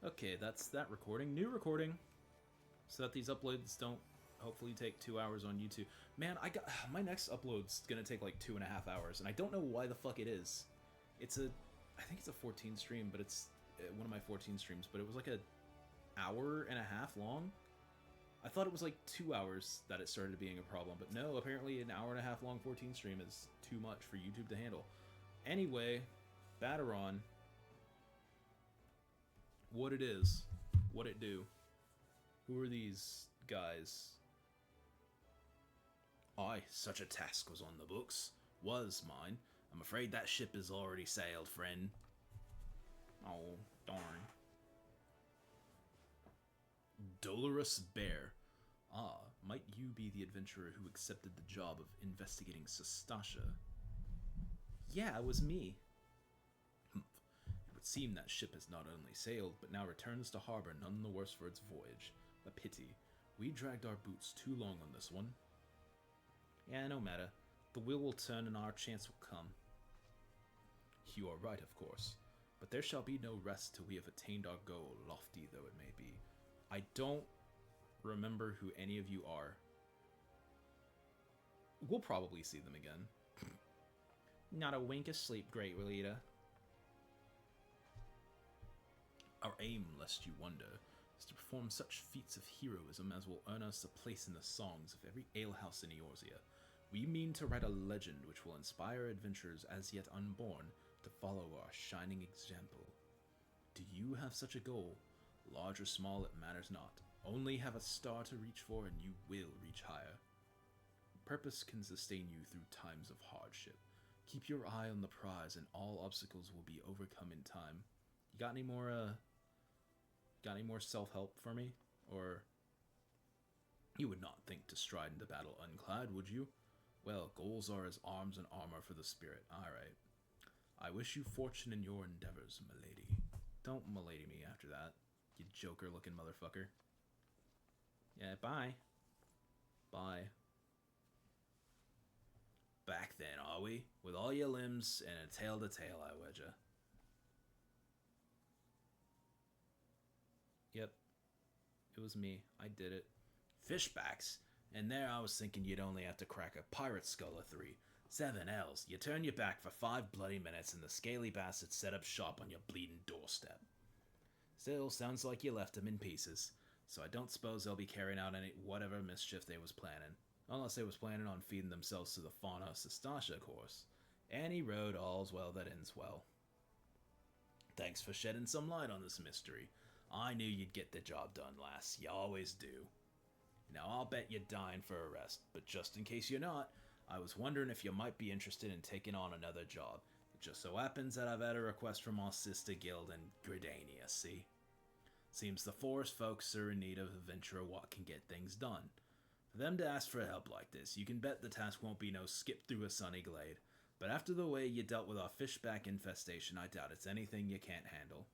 Okay, that's that recording. New recording. So that these uploads don't hopefully take 2 hours on YouTube. Man, I got my next upload's gonna take like 2.5 hours, and I don't know why the fuck it is. I think it's a 14 stream, but it's one of my 14 streams, but it was like a hour and a half long. I thought it was like 2 hours that it started being a problem, but no, apparently an hour and a half long 14 stream is too much for YouTube to handle. Anyway, Bateron, what it is, what it do. Who are these guys? Aye, such a task was on the books. Was mine. I'm afraid that ship has already sailed, friend. Oh, darn. Dolorous Bear. Ah, might you be the adventurer who accepted the job of investigating Sastasha? Yeah, it was me. Humph. It would seem that ship has not only sailed, but now returns to harbor none the worse for its voyage. A pity. We dragged our boots too long on this one. Yeah, no matter. The wheel will turn and our chance will come. You are right, of course. But there shall be no rest till we have attained our goal, lofty though it may be. I don't remember who any of you are. We'll probably see them again. Not a wink of sleep, great leader. Our aim, lest you wonder, is to perform such feats of heroism as will earn us a place in the songs of every alehouse in Eorzea. We mean to write a legend which will inspire adventurers as yet unborn to follow our shining example. Do you have such a goal? Large or small, it matters not. Only have a star to reach for and you will reach higher. Purpose can sustain you through times of hardship. Keep your eye on the prize and all obstacles will be overcome in time. You got any more self-help for me? Or you would not think to stride into battle unclad, would you? Well, goals are as arms and armor for the spirit. Alright. I wish you fortune in your endeavors, milady. Don't milady me after that, you joker-looking motherfucker. Yeah, bye. Bye. Back then, are we? With all your limbs and a tail to tail, I wedge. Yep. It was me. I did it. Fishbacks? And there I was thinking you'd only have to crack a pirate skull or 3. 7 L's. You turn your back for 5 bloody minutes and the scaly bastards set up shop on your bleeding doorstep. Still, sounds like you left them in pieces, so I don't suppose they'll be carrying out any whatever mischief they was planning. Unless they was planning on feeding themselves to the fauna of Sastasha, of course. Any road, all's well that ends well. Thanks for shedding some light on this mystery. I knew you'd get the job done, lass. You always do. Now, I'll bet you're dying for a rest, but just in case you're not, I was wondering if you might be interested in taking on another job. It just so happens that I've had a request from our sister guild in Gridania, see? Seems the forest folks are in need of a venturer what can get things done. For them to ask for help like this, you can bet the task won't be no skip through a sunny glade. But after the way you dealt with our fishback infestation, I doubt it's anything you can't handle.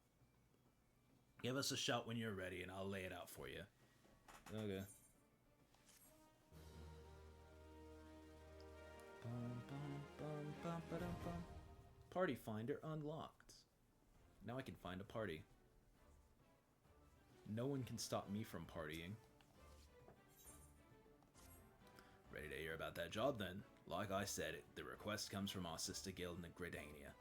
Give us a shout when you're ready and I'll lay it out for you. Okay. Party finder unlocked. Now I can find a party. No one can stop me from partying. Ready to hear about that job then? Like I said, the request comes from our sister guild in Gridania.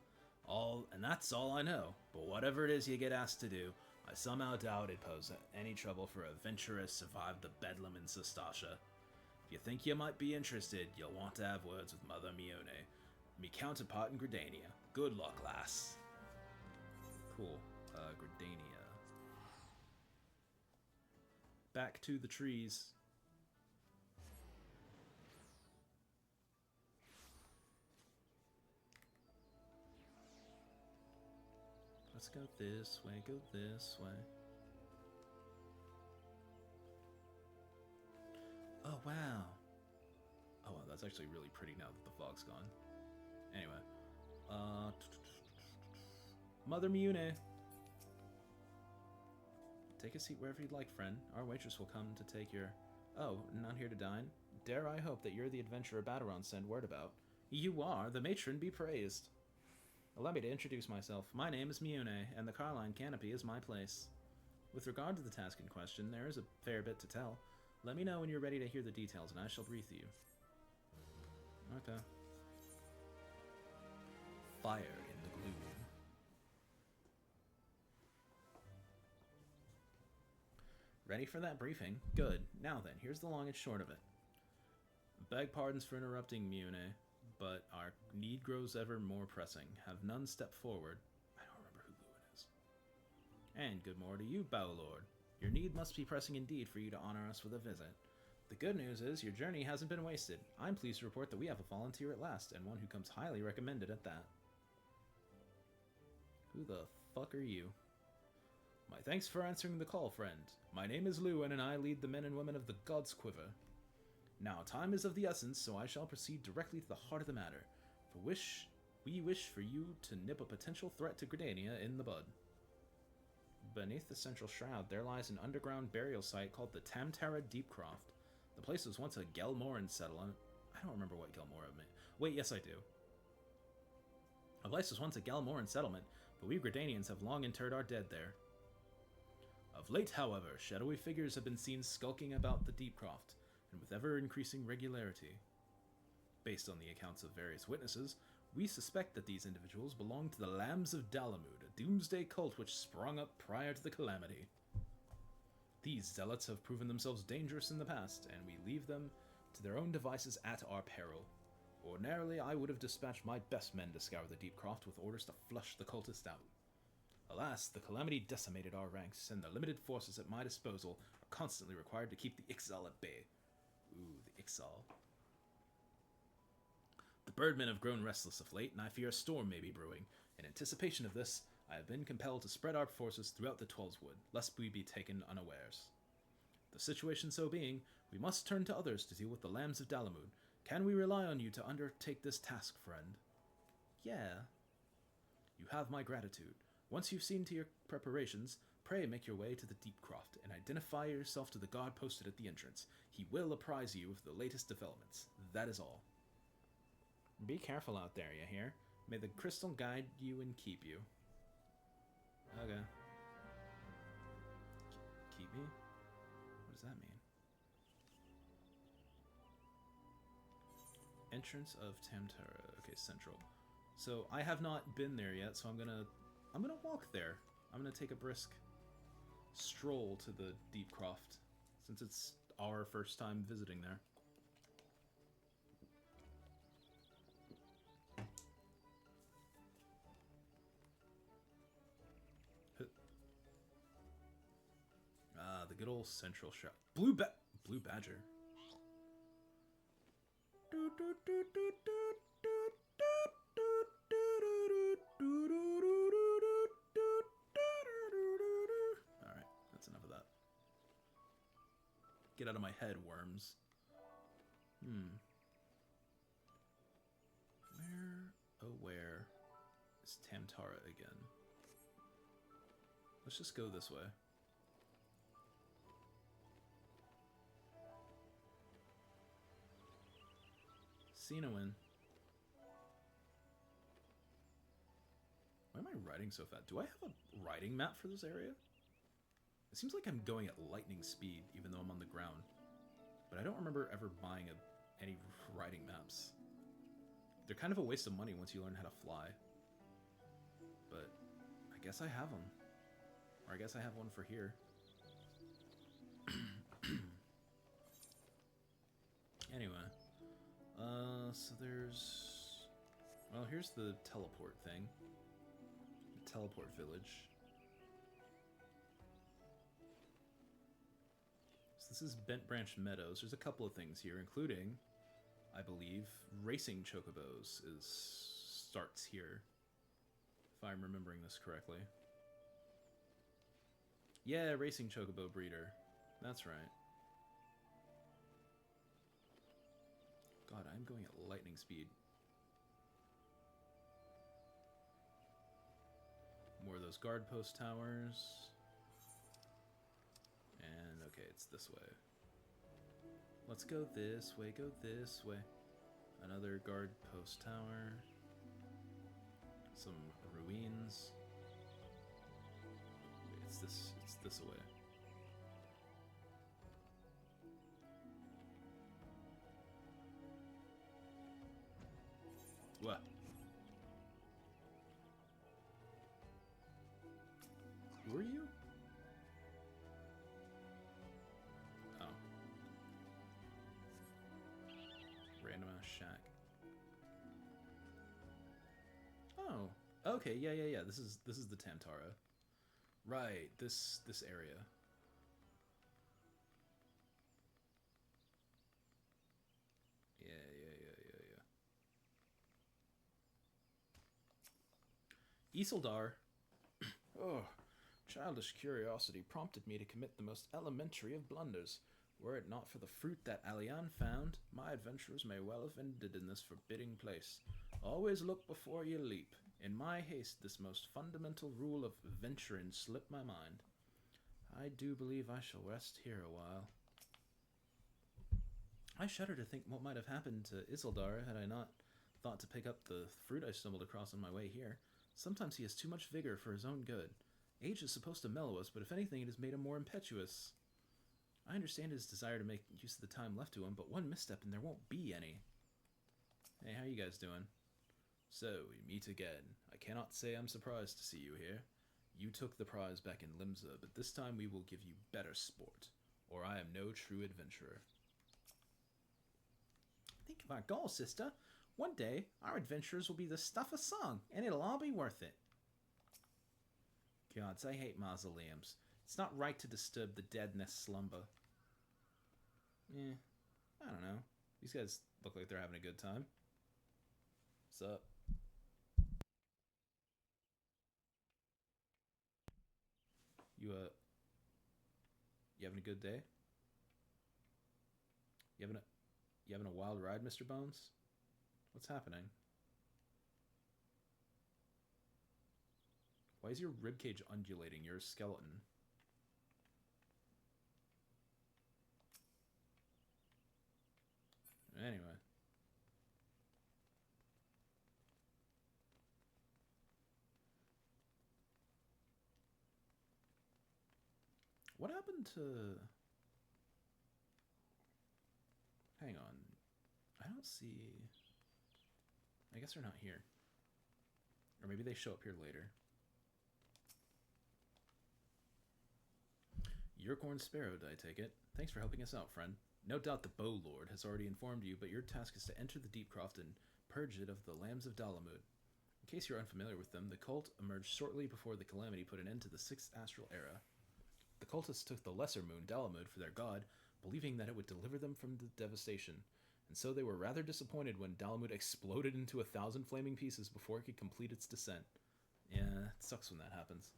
And that's all I know. But whatever it is you get asked to do, I somehow doubt it poses any trouble for a adventurer to survive the bedlam in Sastasha. If you think you might be interested, you'll want to have words with Mother Mione, me counterpart in Gridania. Good luck, lass. Cool. Gridania. Back to the trees. Let's go this way, go this way. Oh, wow. Oh, wow, that's actually really pretty now that the fog's gone. Anyway. Mother Miune. Take a seat wherever you'd like, friend. Our waitress will come to take your... Oh, not here to dine? Dare I hope that you're the adventurer Bateron sent word about? You are. The matron be praised. Allow me to introduce myself. My name is Miune, and the Carline Canopy is my place. With regard to the task in question, there is a fair bit to tell. Let me know when you're ready to hear the details, and I shall brief you. Okay. Fire in the gloom. Ready for that briefing? Good. Now then, here's the long and short of it. Beg pardons for interrupting, Mune, but our need grows ever more pressing. Have none step forward. I don't remember who Lewin is. And good morning to you, Bow Lord. Your need must be pressing indeed for you to honor us with a visit. The good news is your journey hasn't been wasted. I'm pleased to report that we have a volunteer at last, and one who comes highly recommended at that. Who the fuck are you? My thanks for answering the call, friend. My name is Lewin, and I lead the men and women of the God's Quiver. Now, time is of the essence, so I shall proceed directly to the heart of the matter. We wish for you to nip a potential threat to Gridania in the bud. Beneath the central shroud, there lies an underground burial site called the Tamtara Deepcroft. The place was once a Gelmoran settlement. I don't remember what Gelmoran meant. Wait, yes I do. The place was once a Gelmoran settlement, but we Gridanians have long interred our dead there. Of late, however, shadowy figures have been seen skulking about the Deepcroft, and with ever-increasing regularity. Based on the accounts of various witnesses, we suspect that these individuals belong to the Lambs of Dalamud, a doomsday cult which sprung up prior to the calamity. These zealots have proven themselves dangerous in the past, and we leave them to their own devices at our peril. Ordinarily, I would have dispatched my best men to scour the Deepcroft with orders to flush the cultists out. Alas, the calamity decimated our ranks, and the limited forces at my disposal are constantly required to keep the Ixal at bay. Ooh, the Ixal. The birdmen have grown restless of late, and I fear a storm may be brewing. In anticipation of this, I have been compelled to spread our forces throughout the Twelveswood, lest we be taken unawares. The situation so being, we must turn to others to deal with the Lambs of Dalamud. Can we rely on you to undertake this task, friend? Yeah. You have my gratitude. Once you've seen to your preparations, pray make your way to the Deepcroft and identify yourself to the guard posted at the entrance. He will apprise you of the latest developments. That is all. Be careful out there, you hear? May the crystal guide you and keep you. Okay. Keep me? What does that mean? Entrance of Tamtara. Okay, central. So I have not been there yet, so I'm gonna walk there. I'm gonna take a brisk stroll to the Deepcroft, since it's our first time visiting there. Ah, the good old central shop. Blue Badger. Alright, that's enough of that. Get out of my head, worms. Where is Tamtara again? Let's just go this way. Sinowin. Why am I riding so fast? Do I have a riding map for this area? It seems like I'm going at lightning speed, even though I'm on the ground. But I don't remember ever buying any riding maps. They're kind of a waste of money once you learn how to fly. But I guess I have them. Or I guess I have one for here. Anyway. So there's... Well, here's the teleport thing. The teleport village. So this is Bent Branch Meadows. There's a couple of things here, including, I believe, racing chocobos starts here. If I'm remembering this correctly. Yeah, racing chocobo breeder. That's right. God, I'm going at lightning speed. More of those guard post towers. And, okay, it's this way. Let's go this way, go this way. Another guard post tower. Some ruins. Wait, it's this this away. What? Who are you? Oh. Random ass shack. Oh. Okay, yeah. This is the Tamtara. Right, this area. Yeah. Isildur. Oh, childish curiosity prompted me to commit the most elementary of blunders. Were it not for the fruit that Alian found, my adventures may well have ended in this forbidding place. Always look before you leap. In my haste, this most fundamental rule of venturing slipped my mind. I do believe I shall rest here a while. I shudder to think what might have happened to Isildur had I not thought to pick up the fruit I stumbled across on my way here. Sometimes he has too much vigor for his own good. Age is supposed to mellow us, but if anything, it has made him more impetuous. I understand his desire to make use of the time left to him, but one misstep and there won't be any. Hey, how you guys doing? So, we meet again. I cannot say I'm surprised to see you here. You took the prize back in Limsa, but this time we will give you better sport, or I am no true adventurer. Think of our goal, sister. One day, our adventures will be the stuff of song, and it'll all be worth it. Gods, I hate mausoleums. It's not right to disturb the dead in their slumber. I don't know. These guys look like they're having a good time. What's up? You having a good day? You having a wild ride, Mr. Bones? What's happening? Why is your ribcage undulating? You're a skeleton. Anyway. What happened to... Hang on. I don't see... I guess they're not here. Or maybe they show up here later. Yurkorn Sparrowed, I take it. Thanks for helping us out, friend. No doubt the Bow Lord has already informed you, but your task is to enter the Deepcroft and purge it of the Lambs of Dalamud. In case you're unfamiliar with them, the cult emerged shortly before the Calamity put an end to the 6th Astral Era. The cultists took the Lesser Moon, Dalamud, for their god, believing that it would deliver them from the devastation. And so they were rather disappointed when Dalamud exploded into 1,000 flaming pieces before it could complete its descent. Yeah, it sucks when that happens.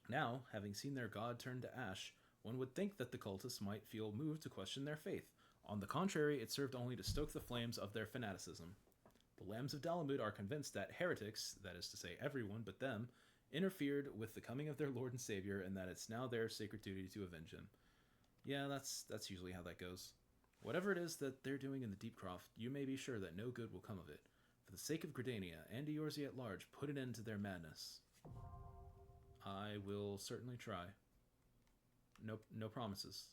Now, having seen their god turn to ash, one would think that the cultists might feel moved to question their faith. On the contrary, it served only to stoke the flames of their fanaticism. The Lambs of Dalamud are convinced that heretics, that is to say everyone but them, interfered with the coming of their Lord and Savior, and that it's now their sacred duty to avenge him. Yeah, that's usually how that goes. Whatever it is that they're doing in the Deepcroft, you may be sure that no good will come of it. For the sake of Gridania and Eorzea at large, put an end to their madness. I will certainly try. No promises.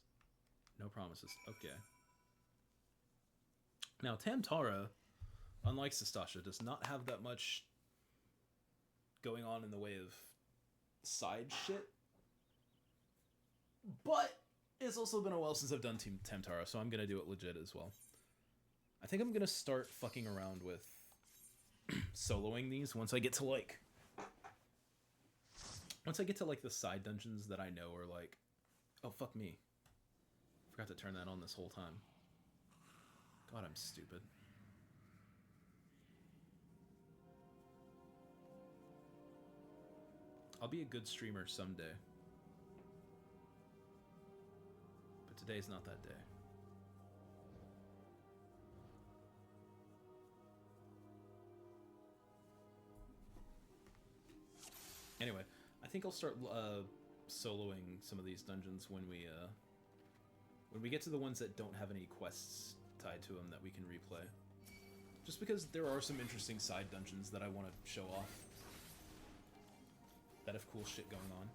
No promises. Okay. Now, Tamtara, unlike Sestasha, does not have that much going on in the way of side shit. But it's also been a while since I've done Team Tamtara, so I'm going to do it legit as well. I think I'm going to start fucking around with soloing these once I get to, like... Once I get to, like, the side dungeons that I know are, like... Oh, fuck me. Forgot to turn that on this whole time. God, I'm stupid. I'll be a good streamer someday. But today's not that day. Anyway, I think I'll start soloing some of these dungeons when we get to the ones that don't have any quests tied to them that we can replay. Just because there are some interesting side dungeons that I want to show off that have cool shit going on.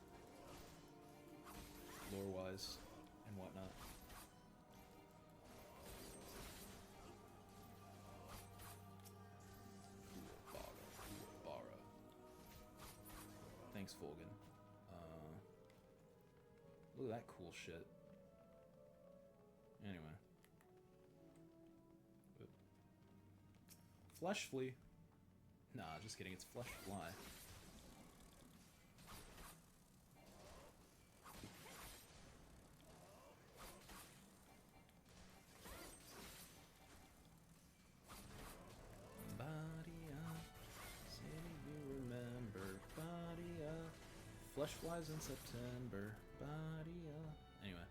lore-wise and whatnot. Thanks, Volgan. Look at that cool shit. Anyway. Flesh flea. Nah, just kidding. It's flesh fly. Flesh flies in September. Anyway.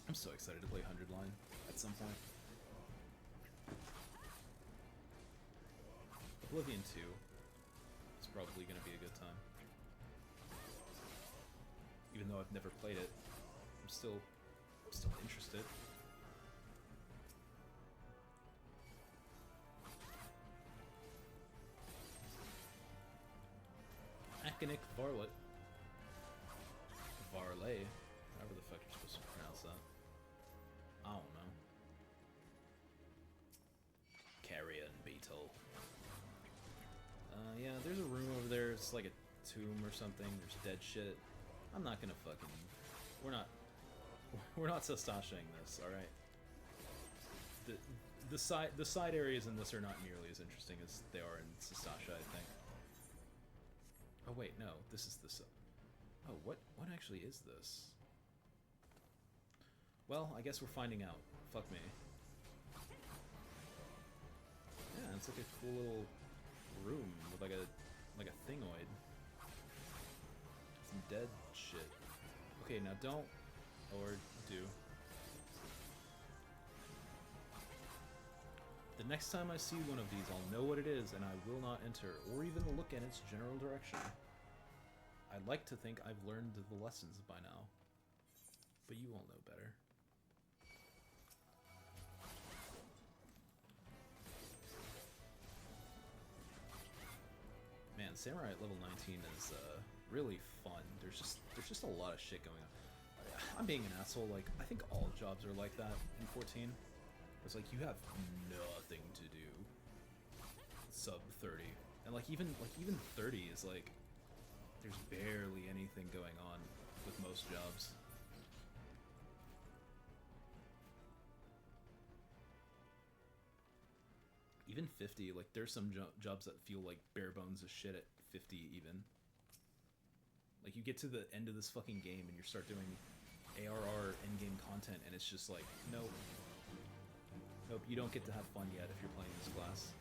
I'm so excited to play 100 line at some point. Oblivion 2 is probably going to be a good time. Even though I've never played it, I'm still interested. Akinic Varlet. Varley. However the fuck you're supposed to pronounce that. I don't know. Carrion Beetle. Yeah, there's a room over there. It's like a tomb or something. There's dead shit. I'm not gonna fucking... We're not Sastashaing this, alright? The side areas in this are not nearly as interesting as they are in Sastasha, I think. Oh wait, no, this is the... Oh, what actually is this? Well, I guess we're finding out. Fuck me. Yeah, it's like a cool little room with like a thingoid. Some dead shit. Okay, now don't... Or do. The next time I see one of these, I'll know what it is, and I will not enter, or even look in its general direction. I'd like to think I've learned the lessons by now, but you all know better. Man, Samurai at level 19 is really fun. There's just a lot of shit going on. I'm being an asshole. Like, I think all jobs are like that in 14. It's like you have nothing to do. Sub 30, and like even 30 is like there's barely anything going on with most jobs. Even 50, like there's some jobs that feel like bare bones as shit at 50 even. Like you get to the end of this fucking game and you start doing ARR endgame content and it's just like, nope. Nope, you don't get to have fun yet if you're playing this class.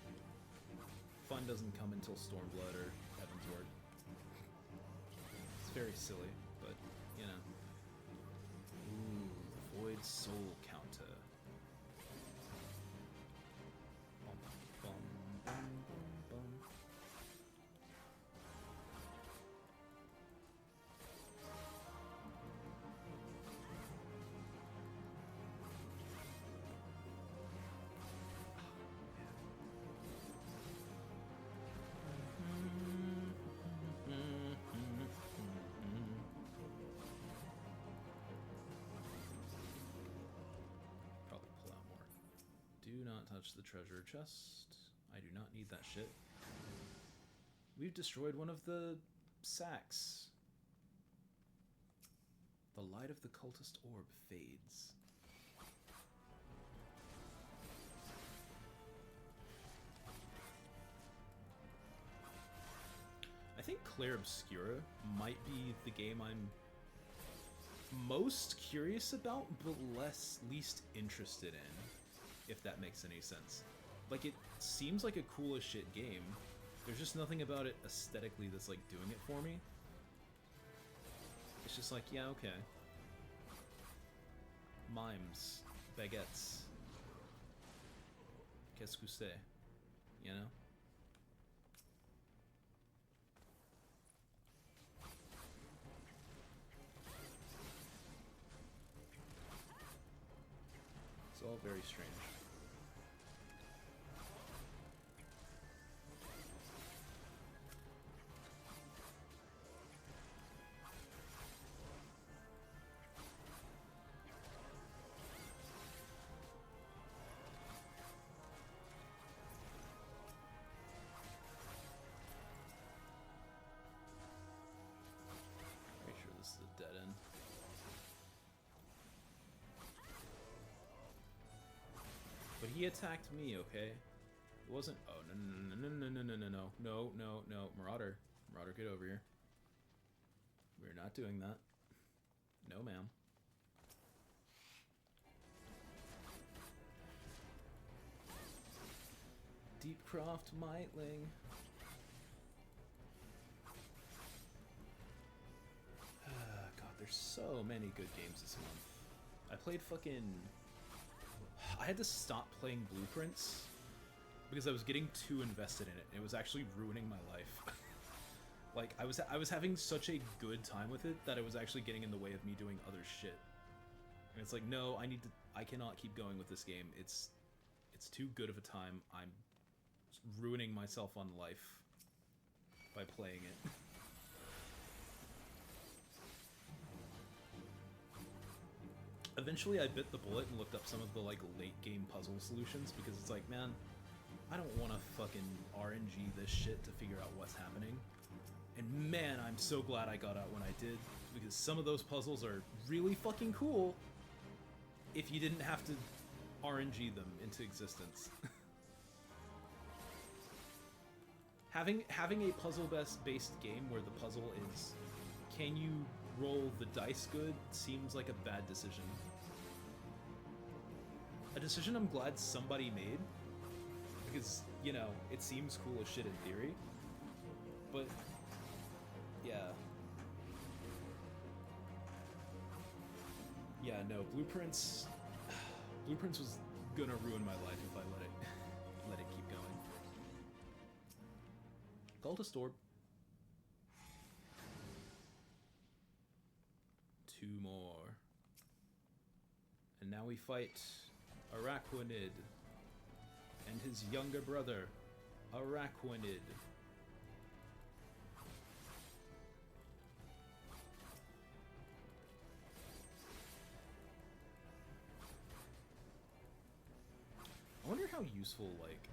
Fun doesn't come until Stormblood or Heavensward. It's very silly, but, you know. Ooh, Void Soul Counter. Bum, bum, bum, bum, bum. Do not touch the treasure chest. I do not need that shit. We've destroyed one of the sacks. The light of the cultist orb fades. I think Clair Obscura might be the game I'm most curious about, but least interested in. If that makes any sense. Like, it seems like a cool as shit game. There's just nothing about it aesthetically that's, like, doing it for me. It's just like, yeah, okay. Mimes. Baguettes. Qu'est-ce que c'est? You know? It's all very strange. attacked me, okay? It wasn't. Oh no! Marauder, get over here. We're not doing that. No, ma'am. Deepcroft Mightling. God, there's so many good games this month. I played fucking... I had to stop playing Blueprints because I was getting too invested in it. It was actually ruining my life. Like, I was having such a good time with it that it was actually getting in the way of me doing other shit. And it's like, no, I cannot keep going with this game. It's too good of a time. I'm ruining myself on life by playing it. Eventually I bit the bullet and looked up some of the like late game puzzle solutions because it's like, man, I don't want to fucking RNG this shit to figure out what's happening. And man, I'm so glad I got out when I did, because some of those puzzles are really fucking cool if you didn't have to RNG them into existence. Having a puzzle-based game where the puzzle is, can you roll the dice good, seems like a bad decision. A decision I'm glad somebody made, because, you know, it seems cool as shit in theory, but, yeah. Yeah, no, Blueprints was gonna ruin my life if I let it keep going. Cultist Orb. 2 more. And now we fight Araquanid and his younger brother, Araquanid. I wonder how useful, like,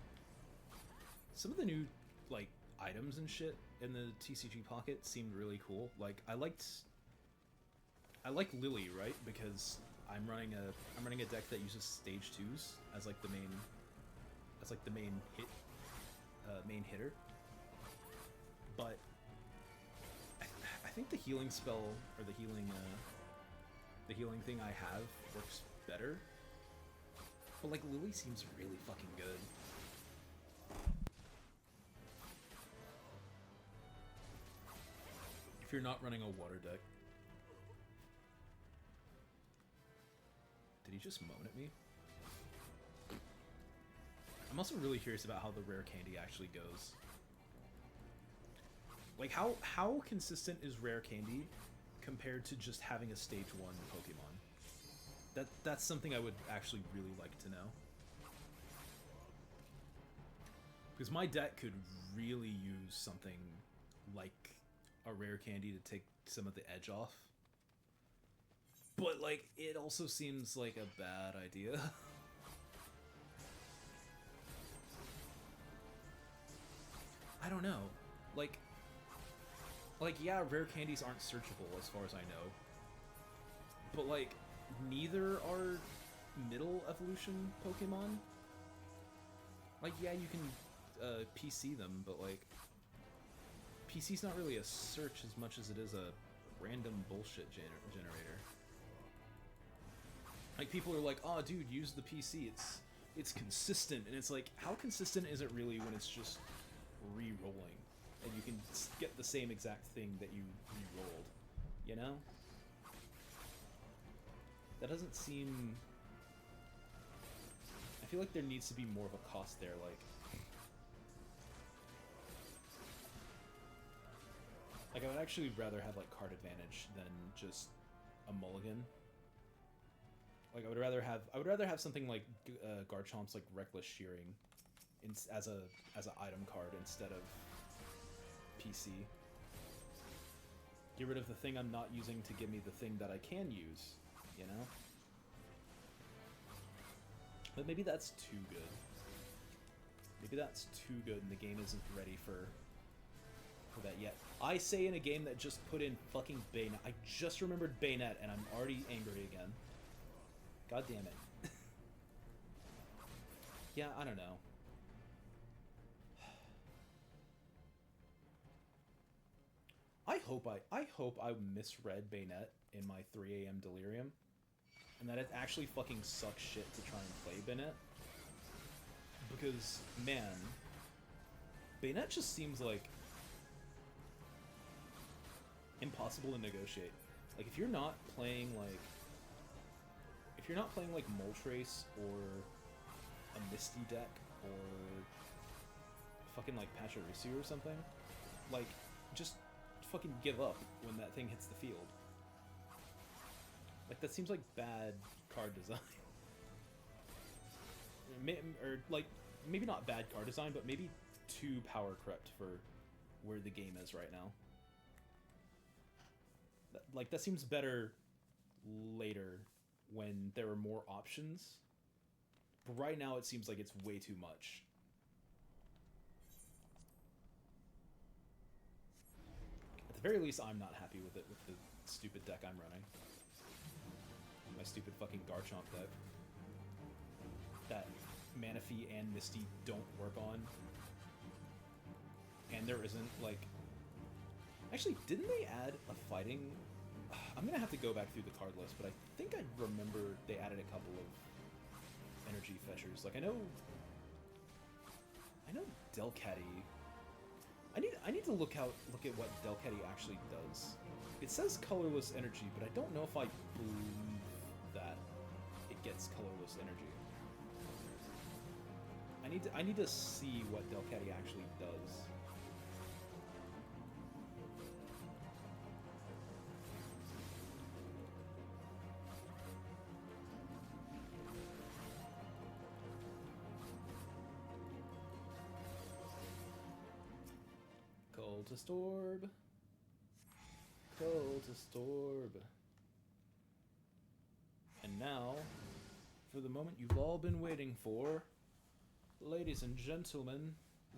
some of the new, like, items and shit in the TCG Pocket seemed really cool. Like, I like Lily, right? Because I'm running a deck that uses stage 2s as like the main main hitter. But I think the healing spell or the healing thing I have works better. But like Lily seems really fucking good. If you're not running a water deck. Did he just moan at me? I'm also really curious about how the rare candy actually goes. Like, how consistent is rare candy compared to just having a stage 1 Pokemon? That's something I would actually really like to know. Because my deck could really use something like a rare candy to take some of the edge off. But, like, it also seems like a bad idea. I don't know. Like, yeah, rare candies aren't searchable as far as I know. But, like, neither are middle evolution Pokemon. Like, yeah, you can PC them, but, like, PC's not really a search as much as it is a random bullshit generator. Like, people are like, oh, dude, use the PC, it's consistent, and it's like, how consistent is it really when it's just re-rolling, and you can get the same exact thing that you re-rolled, you know? That doesn't seem... I feel like there needs to be more of a cost there, like I would actually rather have, like, card advantage than just a mulligan. Like, I would rather have something like Garchomp's, like, Reckless Shearing as a item card instead of PC. Get rid of the thing I'm not using to give me the thing that I can use, you know? But maybe that's too good. Maybe that's too good and the game isn't ready for that yet. I say in a game that just put in fucking Bayonet. I just remembered Bayonet and I'm already angry again. God damn it. Yeah, I don't know. I hope I misread Bayonet in my 3 a.m. delirium, and that it actually fucking sucks shit to try and play Bayonet. Because, man, Bayonet just seems like impossible to negotiate. Like, if you're not playing like Moltrace or a Misty deck or fucking like Pachirisu or something, like, just fucking give up when that thing hits the field. Like, that seems like bad card design. Or, like, maybe not bad card design, but maybe too power crept for where the game is right now. Like, that seems better later when there are more options. But right now it seems like it's way too much. At the very least, I'm not happy with it, with the stupid deck I'm running. My stupid fucking Garchomp deck. That Manaphy and Misty don't work on. And there isn't, like... Actually, didn't they add a fighting... I'm gonna have to go back through the card list, but I think I remember they added a couple of energy fetchers. Like, I know Delcatty... I need to look at what Delcatty actually does. It says colorless energy, but I don't know if I believe that it gets colorless energy. I need to see what Delcatty actually does. Cultist Orb. Cultist Orb. And now, for the moment you've all been waiting for, ladies and gentlemen,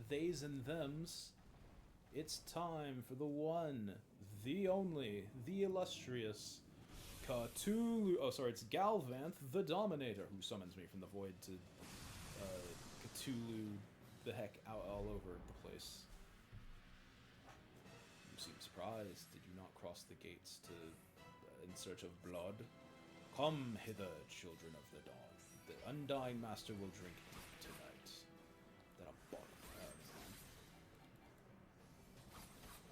theys and thems, it's time for the one, the only, the illustrious Cthulhu. Oh, sorry, it's Galvanth the Dominator, who summons me from the void to Cthulhu the heck out all over the place. You seem surprised. Did you not cross the gates to in search of blood? Come hither, children of the dawn. The undying master will drink deep tonight. That a bottle.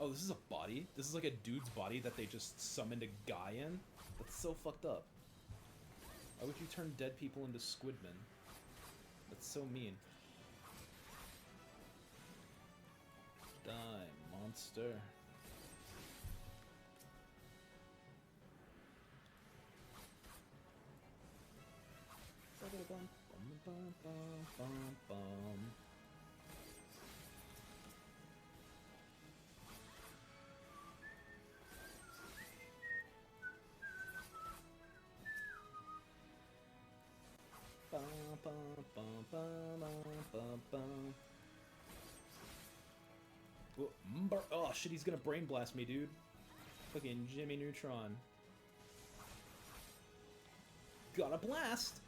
Oh, this is a body? This is like a dude's body that they just summoned a guy in? That's so fucked up. Why would you turn dead people into squidmen? That's so mean. Die, monster. Oh shit, he's gonna brain blast me, dude. Fucking Jimmy Neutron. Got a blast!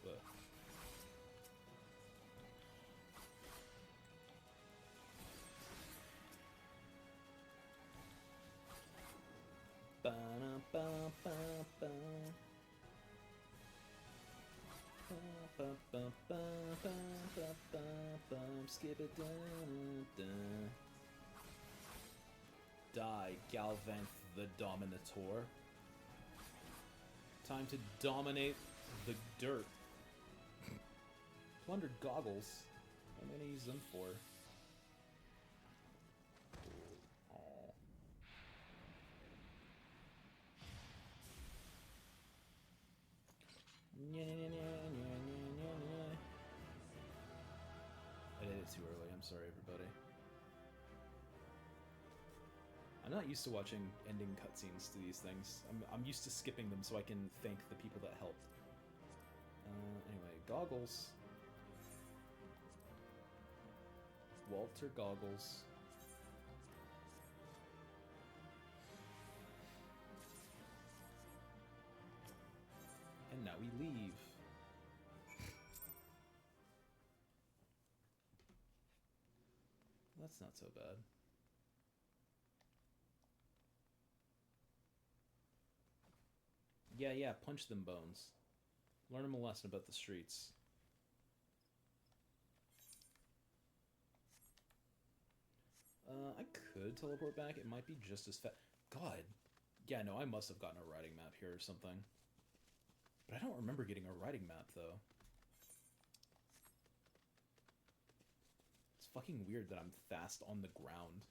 What? Skip it down. Die, Galvanth the Dominator. Time to dominate the dirt. Plundered goggles. I'm gonna use them for. Oh. I did it too early. I'm sorry, everybody. I'm not used to watching ending cutscenes to these things. I'm used to skipping them so I can thank the people that helped. Anyway, goggles. Walter Goggles. That's not so bad. Yeah, punch them bones. Learn them a lesson about the streets. I could teleport back. It might be just as fast. God. Yeah, no, I must have gotten a riding map here or something. But I don't remember getting a riding map, though. It's fucking weird that I'm fast on the ground.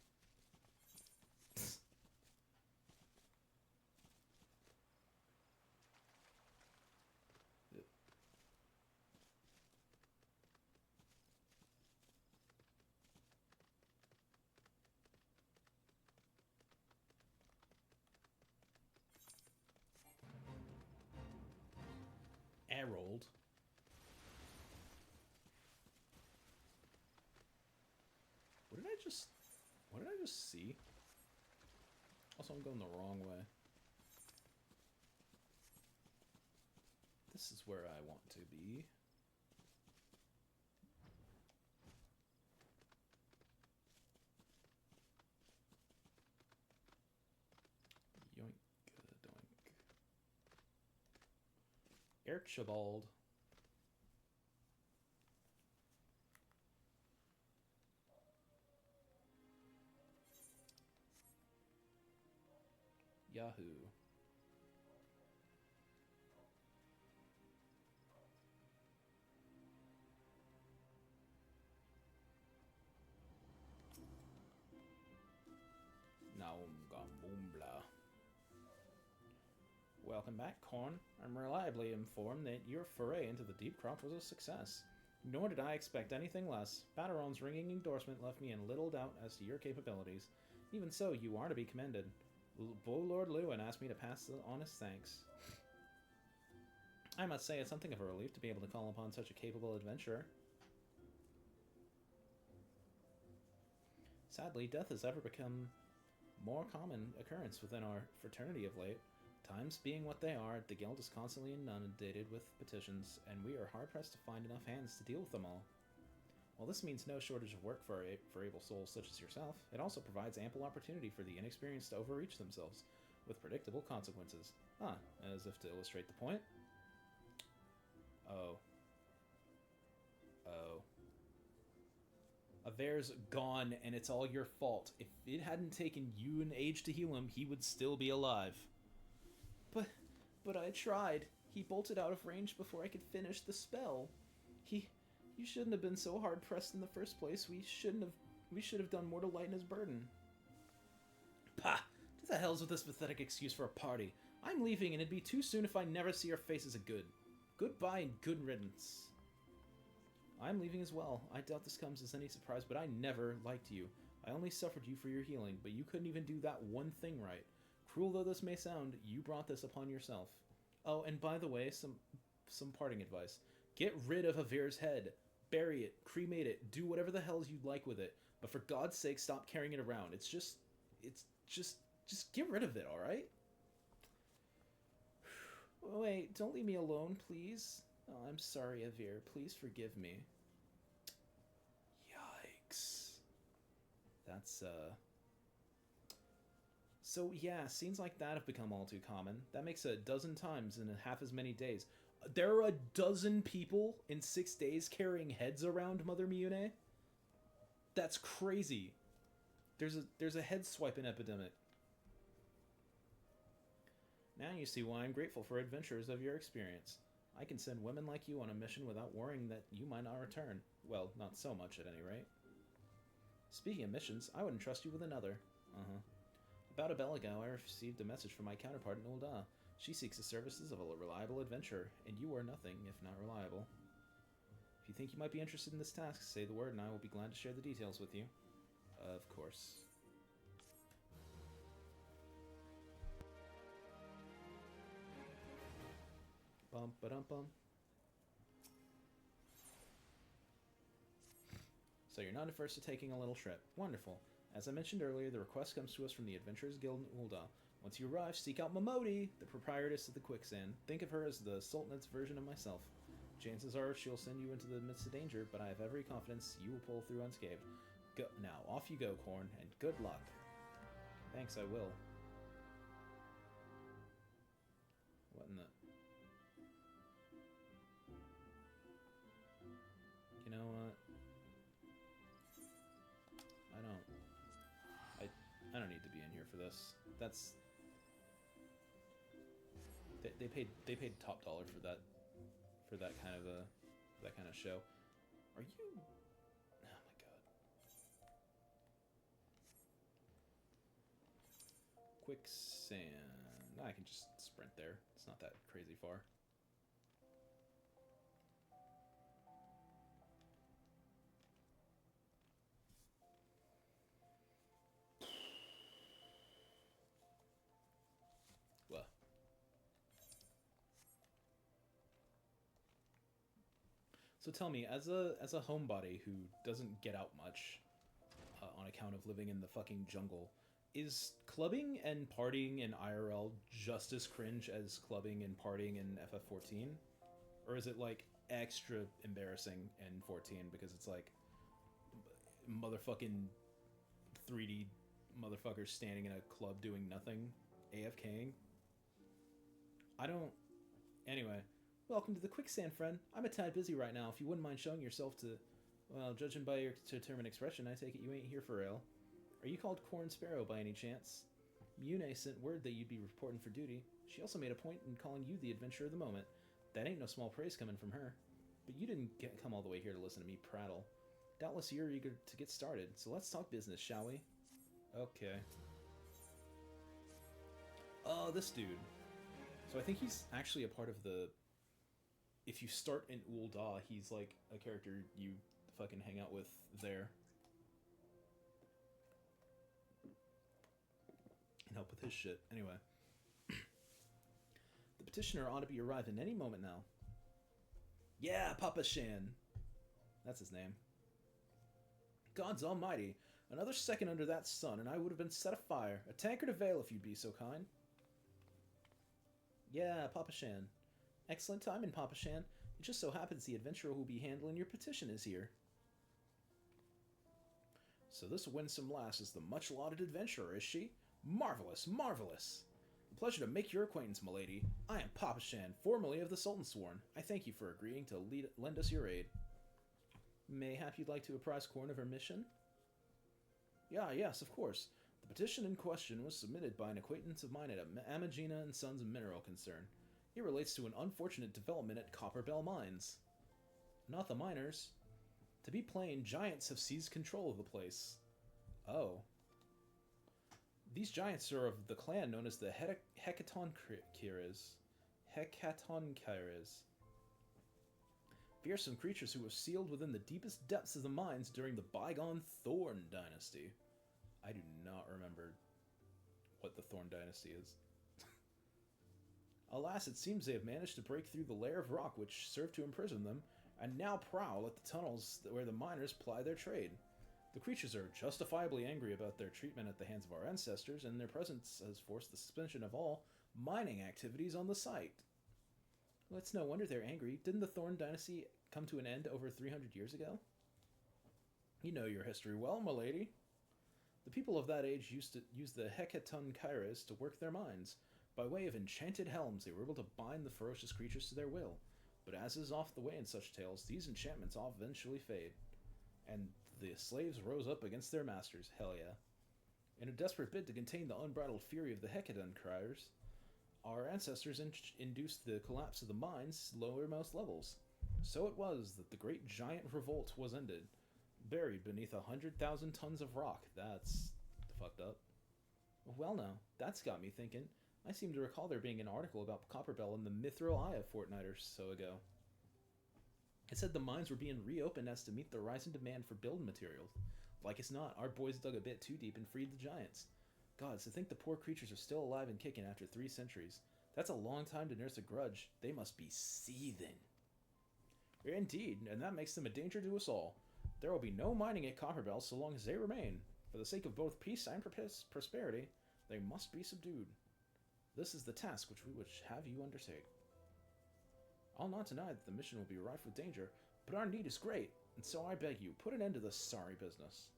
Harold. What did I just see? Also, I'm going the wrong way. This is where I want to be. Yoink, doink. Archibald. Yahoo. Naungamumbla. Welcome back, Korn. I'm reliably informed that your foray into the deep crop was a success. Nor did I expect anything less. Battaron's ringing endorsement left me in little doubt as to your capabilities. Even so, you are to be commended. Lord Lewin asked me to pass on his thanks. I must say it's something of a relief to be able to call upon such a capable adventurer. Sadly, death has ever become more common occurrence within our fraternity of late. Times being what they are, the guild is constantly inundated with petitions, and we are hard-pressed to find enough hands to deal with them all. While this means no shortage of work for able souls such as yourself, it also provides ample opportunity for the inexperienced to overreach themselves, with predictable consequences. As if to illustrate the point. Oh. Aver's gone, and it's all your fault. If it hadn't taken you an age to heal him, he would still be alive. But I tried. He bolted out of range before I could finish the spell. You shouldn't have been so hard pressed in the first place. We should have done more to lighten his burden. Pah! To the hells with this pathetic excuse for a party. I'm leaving, and it'd be too soon if I never see your faces again. Goodbye and good riddance. I'm leaving as well. I doubt this comes as any surprise, but I never liked you. I only suffered you for your healing, but you couldn't even do that one thing right. Cruel though this may sound, you brought this upon yourself. Oh, and by the way, some parting advice. Get rid of Aver's head. Bury it, cremate it, do whatever the hell you'd like with it. But for God's sake, stop carrying it around. It's just get rid of it, alright? Wait, don't leave me alone, please. Oh, I'm sorry, Aver. Please forgive me. Yikes. That's, So, yeah, scenes like that have become all too common. That makes 12 times in half as many days. There are 12 people in 6 days carrying heads around, Mother Miyune? That's crazy. There's a head swiping epidemic. Now you see why I'm grateful for adventurers of your experience. I can send women like you on a mission without worrying that you might not return. Well, not so much at any rate. Speaking of missions, I wouldn't trust you with another. About a bell ago, I received a message from my counterpart in Ul'dah. She seeks the services of a reliable adventurer, and you are nothing if not reliable. If you think you might be interested in this task, say the word and I will be glad to share the details with you. Of course. Bum ba dum bum. So you're not averse to taking a little trip. Wonderful. As I mentioned earlier, the request comes to us from the Adventurers Guild in Ul'dah. Once you arrive, seek out Momodi, the proprietress of the Quicksand. Think of her as the Sultan's version of myself. Chances are she'll send you into the midst of danger, but I have every confidence you will pull through unscathed. Go now. Off you go, Corn, and good luck. Thanks, I will. What in the... You know what? I don't need to be in here for this. That's... They paid top dollar for that kind of show. Are you... Oh my god. Quicksand. I can just sprint there. It's not that crazy far. Well. So tell me, as a homebody who doesn't get out much on account of living in the fucking jungle, is clubbing and partying in IRL just as cringe as clubbing and partying in FF14? Or is it, like, extra embarrassing in 14 because it's, like, motherfucking 3D motherfuckers standing in a club doing nothing, AFKing? I don't... Anyway, welcome to the Quicksand, friend. I'm a tad busy right now. If you wouldn't mind showing yourself to... Well, judging by your determined expression, I take it you ain't here for real. Are you called Corn Sparrow by any chance? Mune sent word that you'd be reporting for duty. She also made a point in calling you the adventurer of the moment. That ain't no small praise coming from her. But you didn't come all the way here to listen to me prattle. Doubtless you're eager to get started, so let's talk business, shall we? Okay. Oh, this dude. So I think he's actually a part of the... If you start in Ul'dah, he's like a character you fucking hang out with there. And help with his shit. Anyway. The petitioner ought to be arriving any moment now. Yeah, Papa Shan. That's his name. Gods almighty. Another second under that sun and I would have been set afire. A tankard of ale if you'd be so kind. Yeah, Papa Shan. Excellent timing, Papa Shan. It just so happens the adventurer who'll be handling your petition is here. So this winsome lass is the much-lauded adventurer, is she? Marvelous, marvelous! A pleasure to make your acquaintance, milady. I am Papa Shan, formerly of the Sultan Sworn. I thank you for agreeing to lend us your aid. Mayhap you'd like to apprise Corn of her mission? Yes, of course. The petition in question was submitted by an acquaintance of mine at Amagina and Sons Mineral Concern. It relates to an unfortunate development at Copperbell Mines. Not the miners. To be plain, giants have seized control of the place. Oh. These giants are of the clan known as the Hekatonchires. Fearsome creatures who were sealed within the deepest depths of the mines during the bygone Thorn Dynasty. I do not remember what the Thorn Dynasty is. Alas, it seems they have managed to break through the layer of rock which served to imprison them, and now prowl at the tunnels where the miners ply their trade. The creatures are justifiably angry about their treatment at the hands of our ancestors, and their presence has forced the suspension of all mining activities on the site. Well, it's no wonder they're angry. Didn't the Thorn Dynasty come to an end over 300 years ago? You know your history well, my lady. The people of that age used to use the Hekatonchires to work their mines. By way of enchanted helms, they were able to bind the ferocious creatures to their will. But as is oft the way in such tales, these enchantments all eventually fade. And the slaves rose up against their masters, hell yeah. In a desperate bid to contain the unbridled fury of the Hekatonchires, our ancestors induced the collapse of the mine's lowermost levels. So it was that the great giant revolt was ended, buried beneath 100,000 tons of rock. That's fucked up. Well now, that's got me thinking. I seem to recall there being an article about Copperbell in the Mithril Eye a fortnight or so ago. It said the mines were being reopened as to meet the rising demand for building materials. Like as not, our boys dug a bit too deep and freed the giants. Gods, to think the poor creatures are still alive and kicking after 3 centuries. That's a long time to nurse a grudge. They must be seething. Indeed, and that makes them a danger to us all. There will be no mining at Copperbell so long as they remain. For the sake of both peace and prosperity, they must be subdued. This is the task which we would have you undertake. I'll not deny that the mission will be rife with danger, but our need is great, and so I beg you, put an end to this sorry business.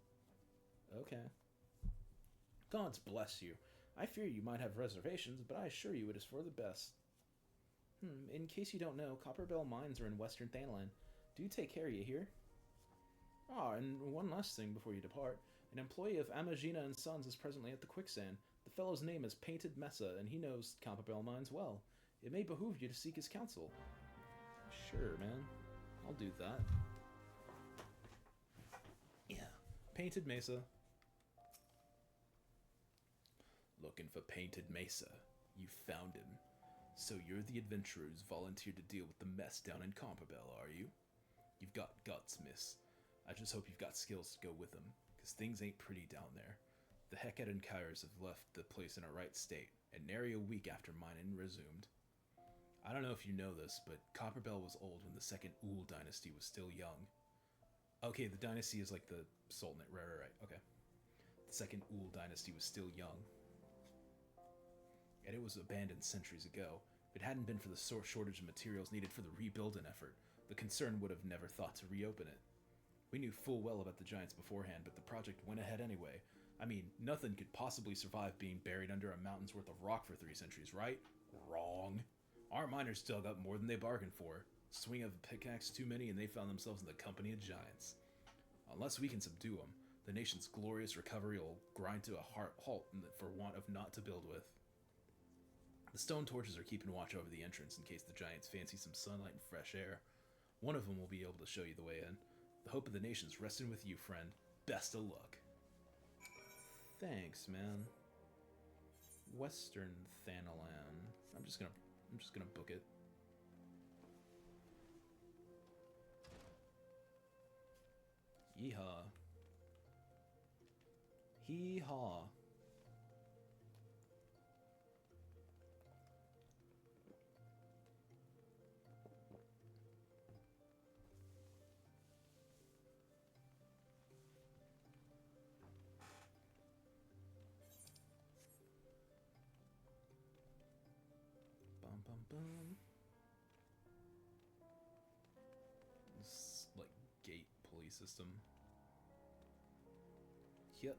Okay. Gods bless you. I fear you might have reservations, but I assure you it is for the best. In case you don't know, Copperbell mines are in western Thanalan. Do take care, you hear? Ah, and one last thing before you depart. An employee of Amagina and Sons is presently at the quicksand. The fellow's name is Painted Mesa, and he knows Copperbell mines well. It may behoove you to seek his counsel. Sure, man. I'll do that. Yeah. Painted Mesa. Looking for Painted Mesa. You found him. So you're the adventurer who's volunteered to deal with the mess down in Copperbell, are you? You've got guts, miss. I just hope you've got skills to go with them, because things ain't pretty down there. The Heket and Kairos have left the place in a right state, and nary a week after mining resumed. I don't know if you know this, but Copperbell was old when the second Ul dynasty was still young. Okay, the dynasty is like the Sultanate, right, okay. The second Ul dynasty was still young. And it was abandoned centuries ago. If it hadn't been for the shortage of materials needed for the rebuilding effort, the concern would have never thought to reopen it. We knew full well about the giants beforehand, but the project went ahead anyway. I mean, nothing could possibly survive being buried under a mountain's worth of rock for 3 centuries, right? Wrong. Our miners dug up more than they bargained for. Swing of a pickaxe too many and they found themselves in the company of giants. Unless we can subdue them, the nation's glorious recovery will grind to a halt for want of naught to build with. The stone torches are keeping watch over the entrance in case the giants fancy some sunlight and fresh air. One of them will be able to show you the way in. The hope of the nation's resting with you, friend. Best of luck. Thanks, man. Western Thanalan. I'm just gonna book it. Yeehaw. Hee-haw. This like gate pulley system. Yep.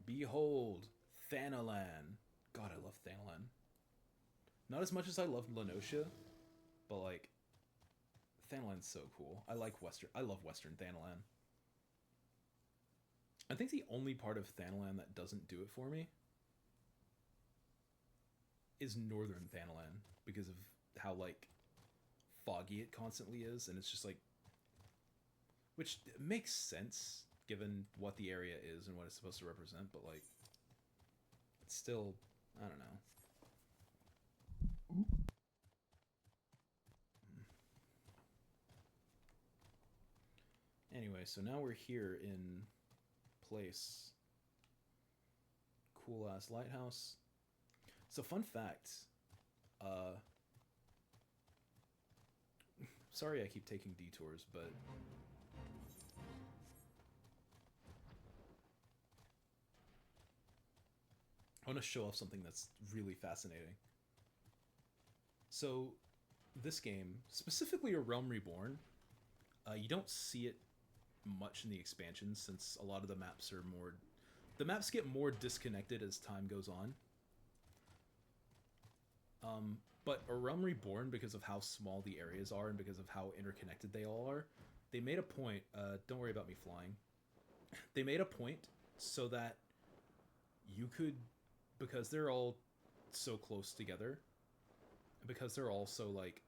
Behold, Thanalan. God, I love Thanalan. Not as much as I love Lenosha, but like Thanalan's so cool. I love Western Thanalan. I think the only part of Thanalan that doesn't do it for me is Northern Thanalan, because of how like foggy it constantly is, and it's just like, which makes sense given what the area is and what it's supposed to represent, but like it's still, I don't know. Anyway, so now we're here in place. Cool ass lighthouse. So fun fact, sorry I keep taking detours, but I want to show off something that's really fascinating. So this game, specifically A Realm Reborn, you don't see it much in the expansions, since a lot of the maps get more disconnected as time goes on. But A Realm Reborn, because of how small the areas are and because of how interconnected they all are, they made a point, don't worry about me flying, they made a point so that you could, because they're all so close together, because they're all so like,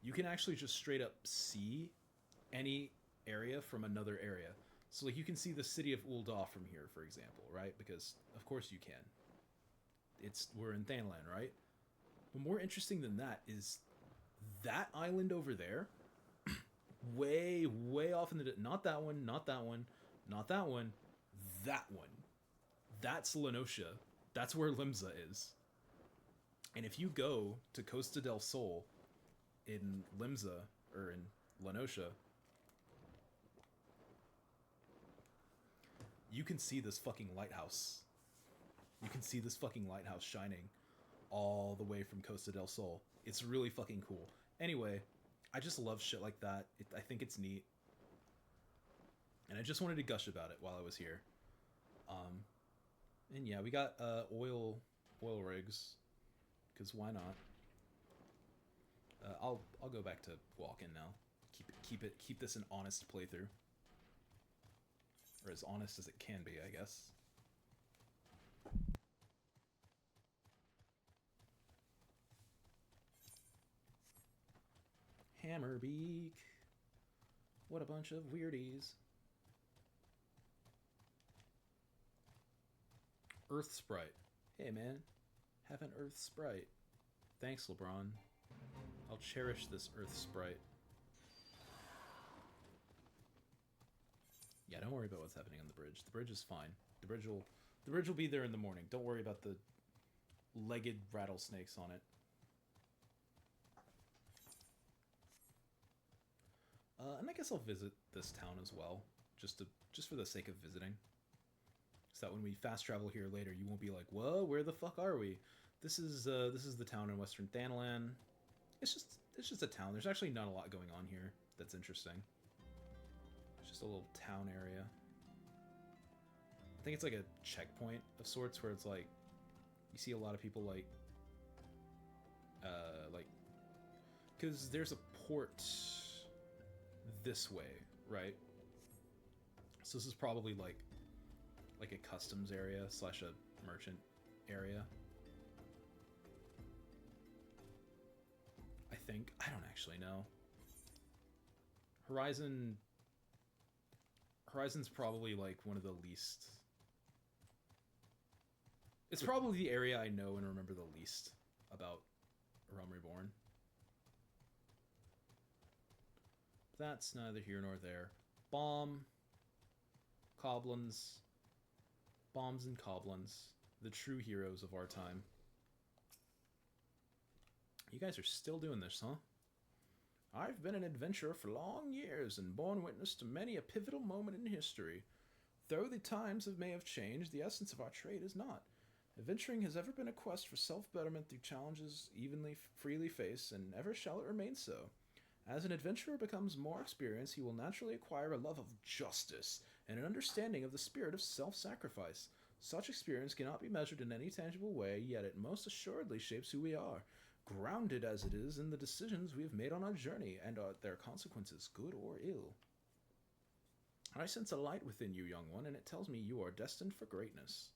you can actually just straight up see any area from another area. So like you can see the city of Ul'dah from here, for example, right? Because of course you can. We're in Thanalan, right? But more interesting than that is that island over there, way, way off in the... Not that one, not that one, not that one, that one. That's Lenosha. That's where Limsa is. And if you go to Costa del Sol in Limsa, or in Lenosha, you can see this fucking lighthouse. You can see this fucking lighthouse shining all the way from Costa del Sol. It's really fucking cool. Anyway, I just love shit like that. I think it's neat. And I just wanted to gush about it while I was here. And yeah, we got oil rigs, because why not? I'll go back to walking now. Keep this an honest playthrough, or as honest as it can be, I guess. Hammerbeak. What a bunch of weirdies. Earth Sprite. Hey man, have an Earth Sprite. Thanks, LeBron. I'll cherish this Earth Sprite. Yeah, don't worry about what's happening on the bridge. The bridge is fine. The bridge will be there in the morning. Don't worry about the legged rattlesnakes on it. And I guess I'll visit this town as well, just for the sake of visiting. So that when we fast travel here later, you won't be like, "Whoa, where the fuck are we?" This is the town in Western Thanalan. It's just a town. There's actually not a lot going on here that's interesting. It's just a little town area. I think it's like a checkpoint of sorts where it's like you see a lot of people like because there's a port this way, right? So this is probably like a customs area / a merchant area. I think. I don't actually know. Horizon's probably like one of the least. It's probably the area I know and remember the least about Realm Reborn. That's neither here nor there. Bombs and Coblins, the true heroes of our time. You guys are still doing this, huh? I've been an adventurer for long years and borne witness to many a pivotal moment in history. Though the times may have changed, the essence of our trade is not. Adventuring has ever been a quest for self-betterment through challenges freely faced, and ever shall it remain so. As an adventurer becomes more experienced, he will naturally acquire a love of justice and an understanding of the spirit of self-sacrifice. Such experience cannot be measured in any tangible way, yet it most assuredly shapes who we are, grounded as it is in the decisions we have made on our journey and their consequences, good or ill. I sense a light within you, young one, and it tells me you are destined for greatness.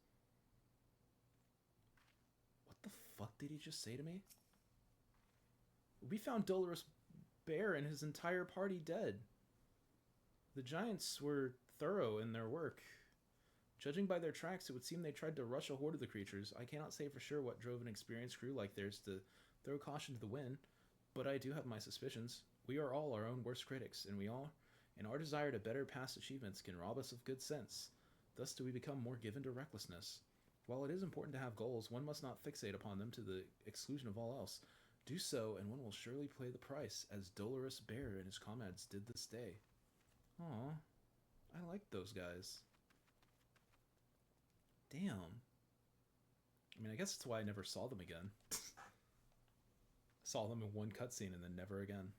What the fuck did he just say to me? We found Dolorous Bear and his entire party dead. The giants were thorough in their work. Judging by their tracks, it would seem they tried to rush a horde of the creatures. I cannot say for sure what drove an experienced crew like theirs to throw caution to the wind, but I do have my suspicions. We are all our own worst critics, and our desire to better past achievements can rob us of good sense. Thus do we become more given to recklessness. While it is important to have goals, one must not fixate upon them to the exclusion of all else. Do so, and one will surely pay the price, as Dolorous Bear and his comrades did this day. Aw, I like those guys. Damn. I mean, I guess that's why I never saw them again. Saw them in one cutscene and then never again.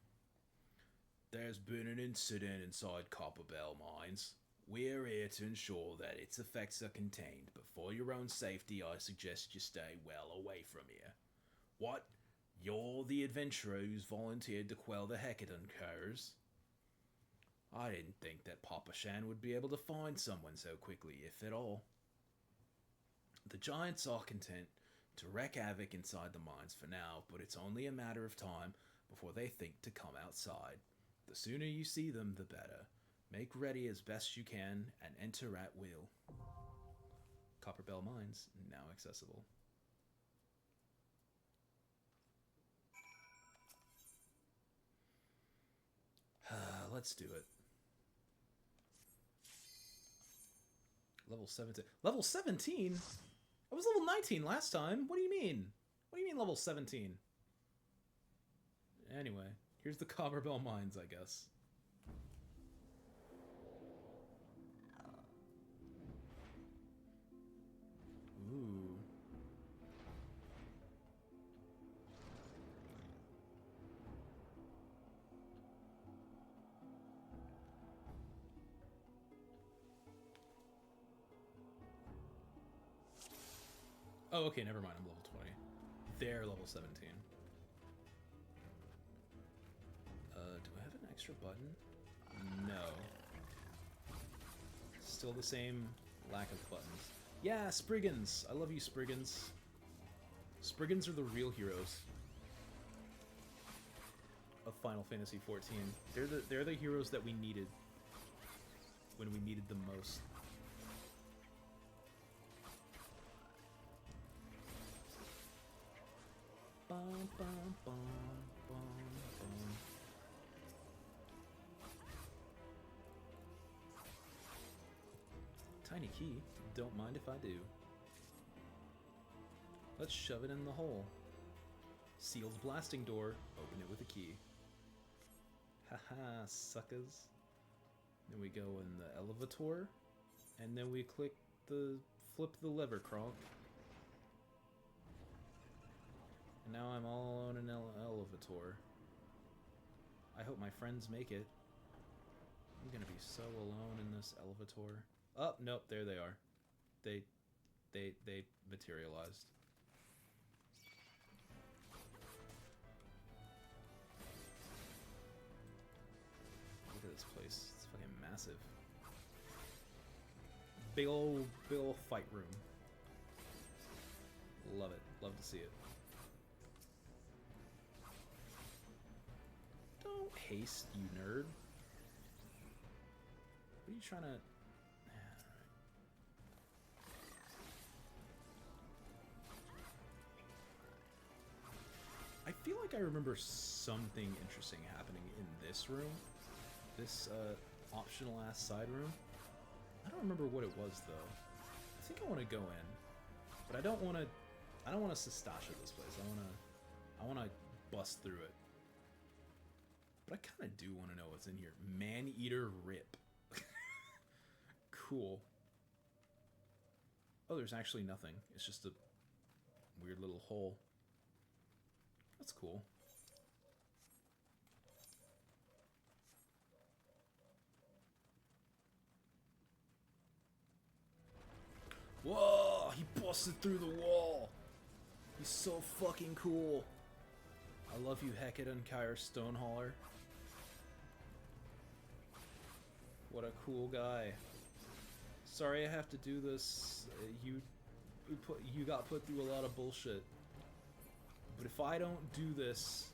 There's been an incident inside Copperbell Mines. We're here to ensure that its effects are contained, but for your own safety, I suggest you stay well away from here. What? You're the adventurer who's volunteered to quell the Hecaton curs? I didn't think that Papa Shan would be able to find someone so quickly, if at all. The giants are content to wreak havoc inside the mines for now, but it's only a matter of time before they think to come outside. The sooner you see them, the better. Make ready as best you can and enter at will. Copperbell Mines, now accessible. Let's do it. Level 17. Level 17? I was level 19 last time. What do you mean? What do you mean level 17? Anyway, here's the Copperbell Mines, I guess. Ooh. Oh, okay, never mind. I'm level 20. They're level 17. Do I have an extra button? No. Still the same lack of buttons. Yeah, Spriggans! I love you, Spriggans. Spriggans are the real heroes of Final Fantasy XIV. They're the heroes that we needed when we needed them most. Bum, bum, bum, bum, bum. Tiny key. Don't mind if I do. Let's shove it in the hole. Sealed blasting door. Open it with a key. Haha, suckers. Then we go in the elevator, and then we flip the lever, Kronk. And now I'm all alone in elevator. I hope my friends make it. I'm gonna be so alone in this elevator. Oh, nope, there they are. They materialized. Look at this place. It's fucking massive. Big ol' fight room. Love it. Love to see it. Don't haste, you nerd. What are you trying to... I feel like I remember something interesting happening in this room. This optional ass side room. I don't remember what it was though. I think I want to go in, but I don't want to Sastasha this place. I want to bust through it. But I kind of do want to know what's in here. Man-Eater Rip. Cool. Oh, there's actually nothing. It's just a weird little hole. That's cool. Whoa! He busted through the wall! He's so fucking cool. I love you, Hecate and Kyre Stonehauler. What a cool guy. Sorry I have to do this. You got put through a lot of bullshit. But if I don't do this,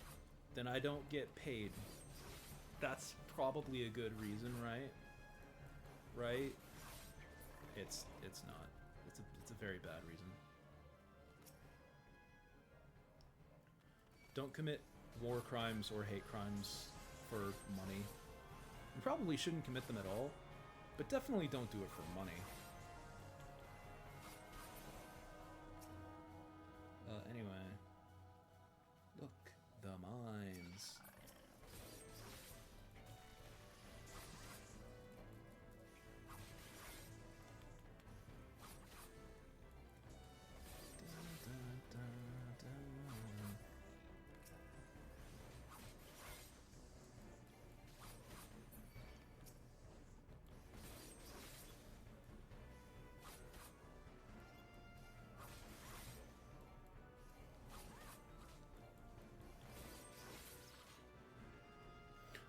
then I don't get paid. That's probably a good reason, right? Right? It's not. It's a very bad reason. Don't commit war crimes or hate crimes for money. You probably shouldn't commit them at all, but definitely don't do it for money. Anyway. Look, the mines.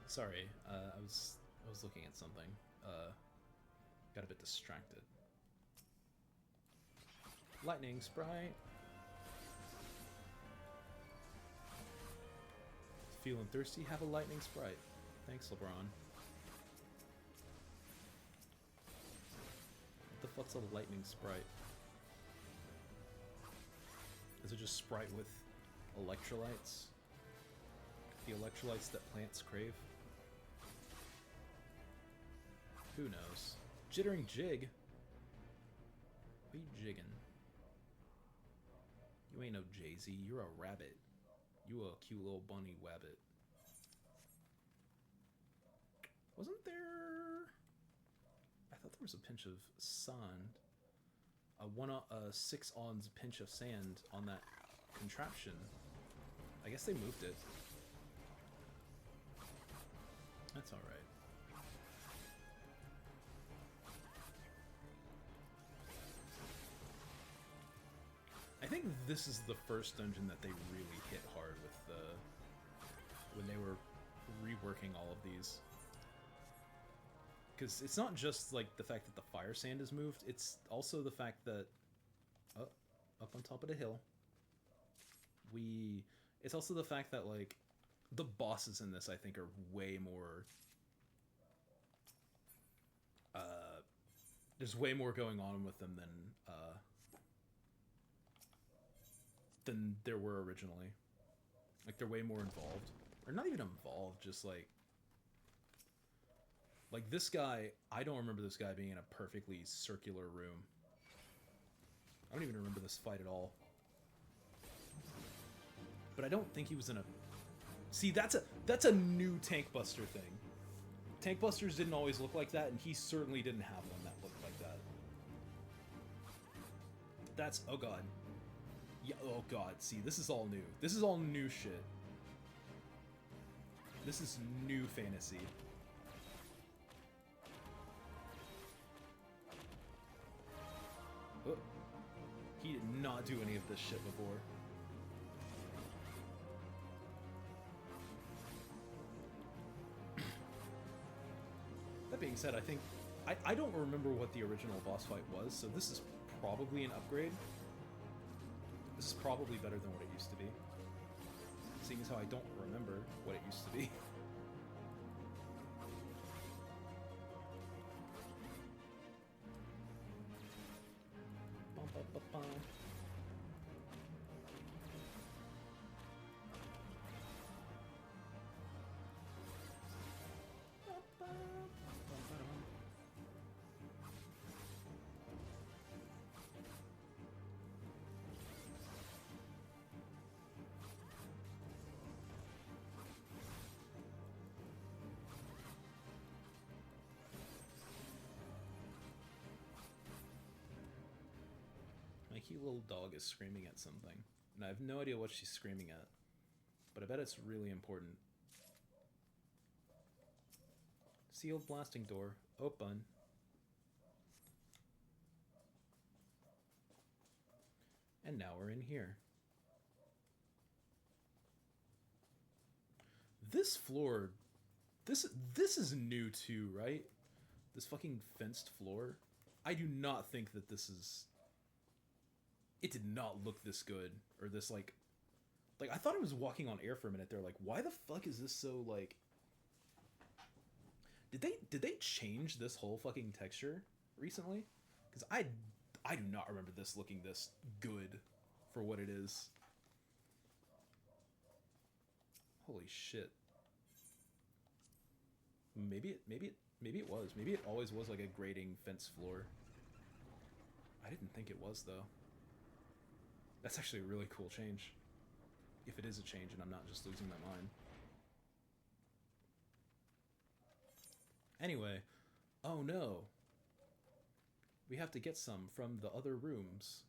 Sorry, I was looking at something. Got a bit distracted. Lightning sprite. Feeling thirsty? Have a lightning sprite. Thanks, LeBron. What the fuck's a lightning sprite? Is it just Sprite with electrolytes? The electrolytes that plants crave? Who knows? Jittering Jig? What are you jigging? You ain't no Jay-Z, you're a rabbit. You a cute little bunny wabbit. Wasn't there... I thought there was a pinch of sand. A 6 ons pinch of sand on that contraption. I guess they moved it. That's alright. think this is the first dungeon that they really hit hard with when they were reworking all of these. Because it's not just like the fact that the fire sand is moved, it's also the fact that up on top of the hill, it's also the fact that like the bosses in this I think are way more there's way more going on with them than there were originally. Like they're way more involved. Or not even involved, just like this guy, I don't remember this guy being in a perfectly circular room. I don't even remember this fight at all. But I don't think he was in a... See, that's a new Tank Buster thing. Tank Busters didn't always look like that, and he certainly didn't have one that looked like that. That's... Oh god. Yeah, oh god, see, this is all new. This is all new shit. This is new fantasy. Oh. He did not do any of this shit before. That being said, I think... I don't remember what the original boss fight was, so this is probably an upgrade. This is probably better than what it used to be. Seeing as how I don't remember what it used to be. My cute little dog is screaming at something, and I have no idea what she's screaming at, but I bet it's really important. Sealed blasting door, open. And now we're in here. This floor, this is new too, right? This fucking fenced floor. I do not think that this is... It did not look this good, or this like I thought I was walking on air for a minute there. Like, why the fuck is this so like? Did they change this whole fucking texture recently? Because I do not remember this looking this good for what it is. Holy shit. Maybe it was. Maybe it always was like a grading fence floor. I didn't think it was though. That's actually a really cool change. If it is a change and I'm not just losing my mind. Anyway, oh no. We have to get some from the other rooms.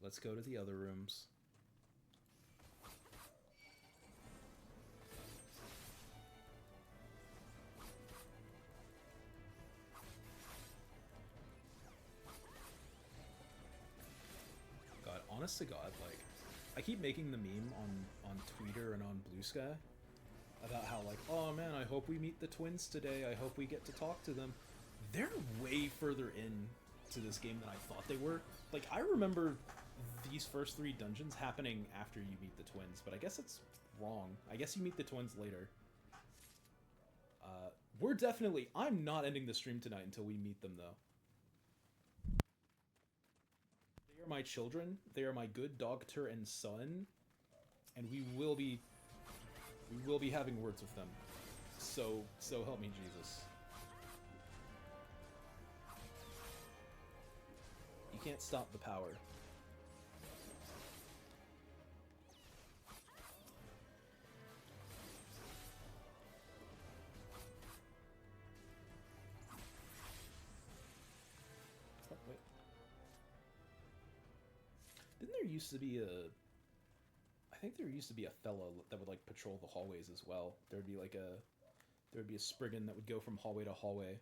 Let's go to the other rooms. Honest to God, like, I keep making the meme on Twitter and on Blue Sky about how, like, oh man, I hope we meet the twins today, I hope we get to talk to them. They're way further in to this game than I thought they were. Like, I remember these first 3 dungeons happening after you meet the twins, but I guess it's wrong. I guess you meet the twins later. We're definitely... I'm not ending the stream tonight until we meet them, though. They are my children. They are my good doctor and son, and we will be having words with them. So help me Jesus. You can't stop the power. Didn't there used to be I think there used to be a fellow that would like patrol the hallways as well. There'd be a Spriggan that would go from hallway to hallway.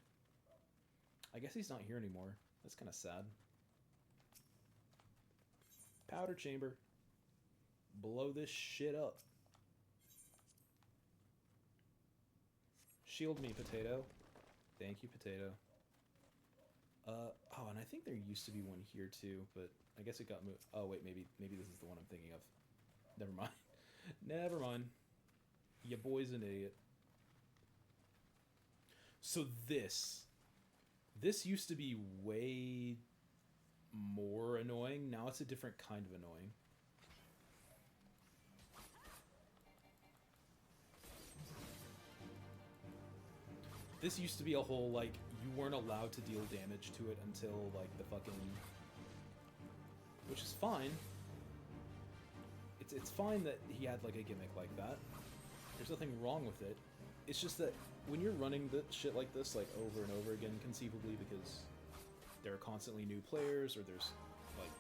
I guess he's not here anymore. That's kind of sad. Powder chamber. Blow this shit up. Shield me, potato. Thank you, potato. Oh, and I think there used to be one here too, but I guess it got moved. Oh wait, maybe this is the one I'm thinking of. Never mind. Never mind. Ya boy's an idiot. So this used to be way more annoying. Now it's a different kind of annoying. This used to be a whole, like, you weren't allowed to deal damage to it until, like, the fucking... Which is fine. It's fine that he had, like, a gimmick like that. There's nothing wrong with it. It's just that when you're running the shit like this, like, over and over again, conceivably because there are constantly new players, or there's, like,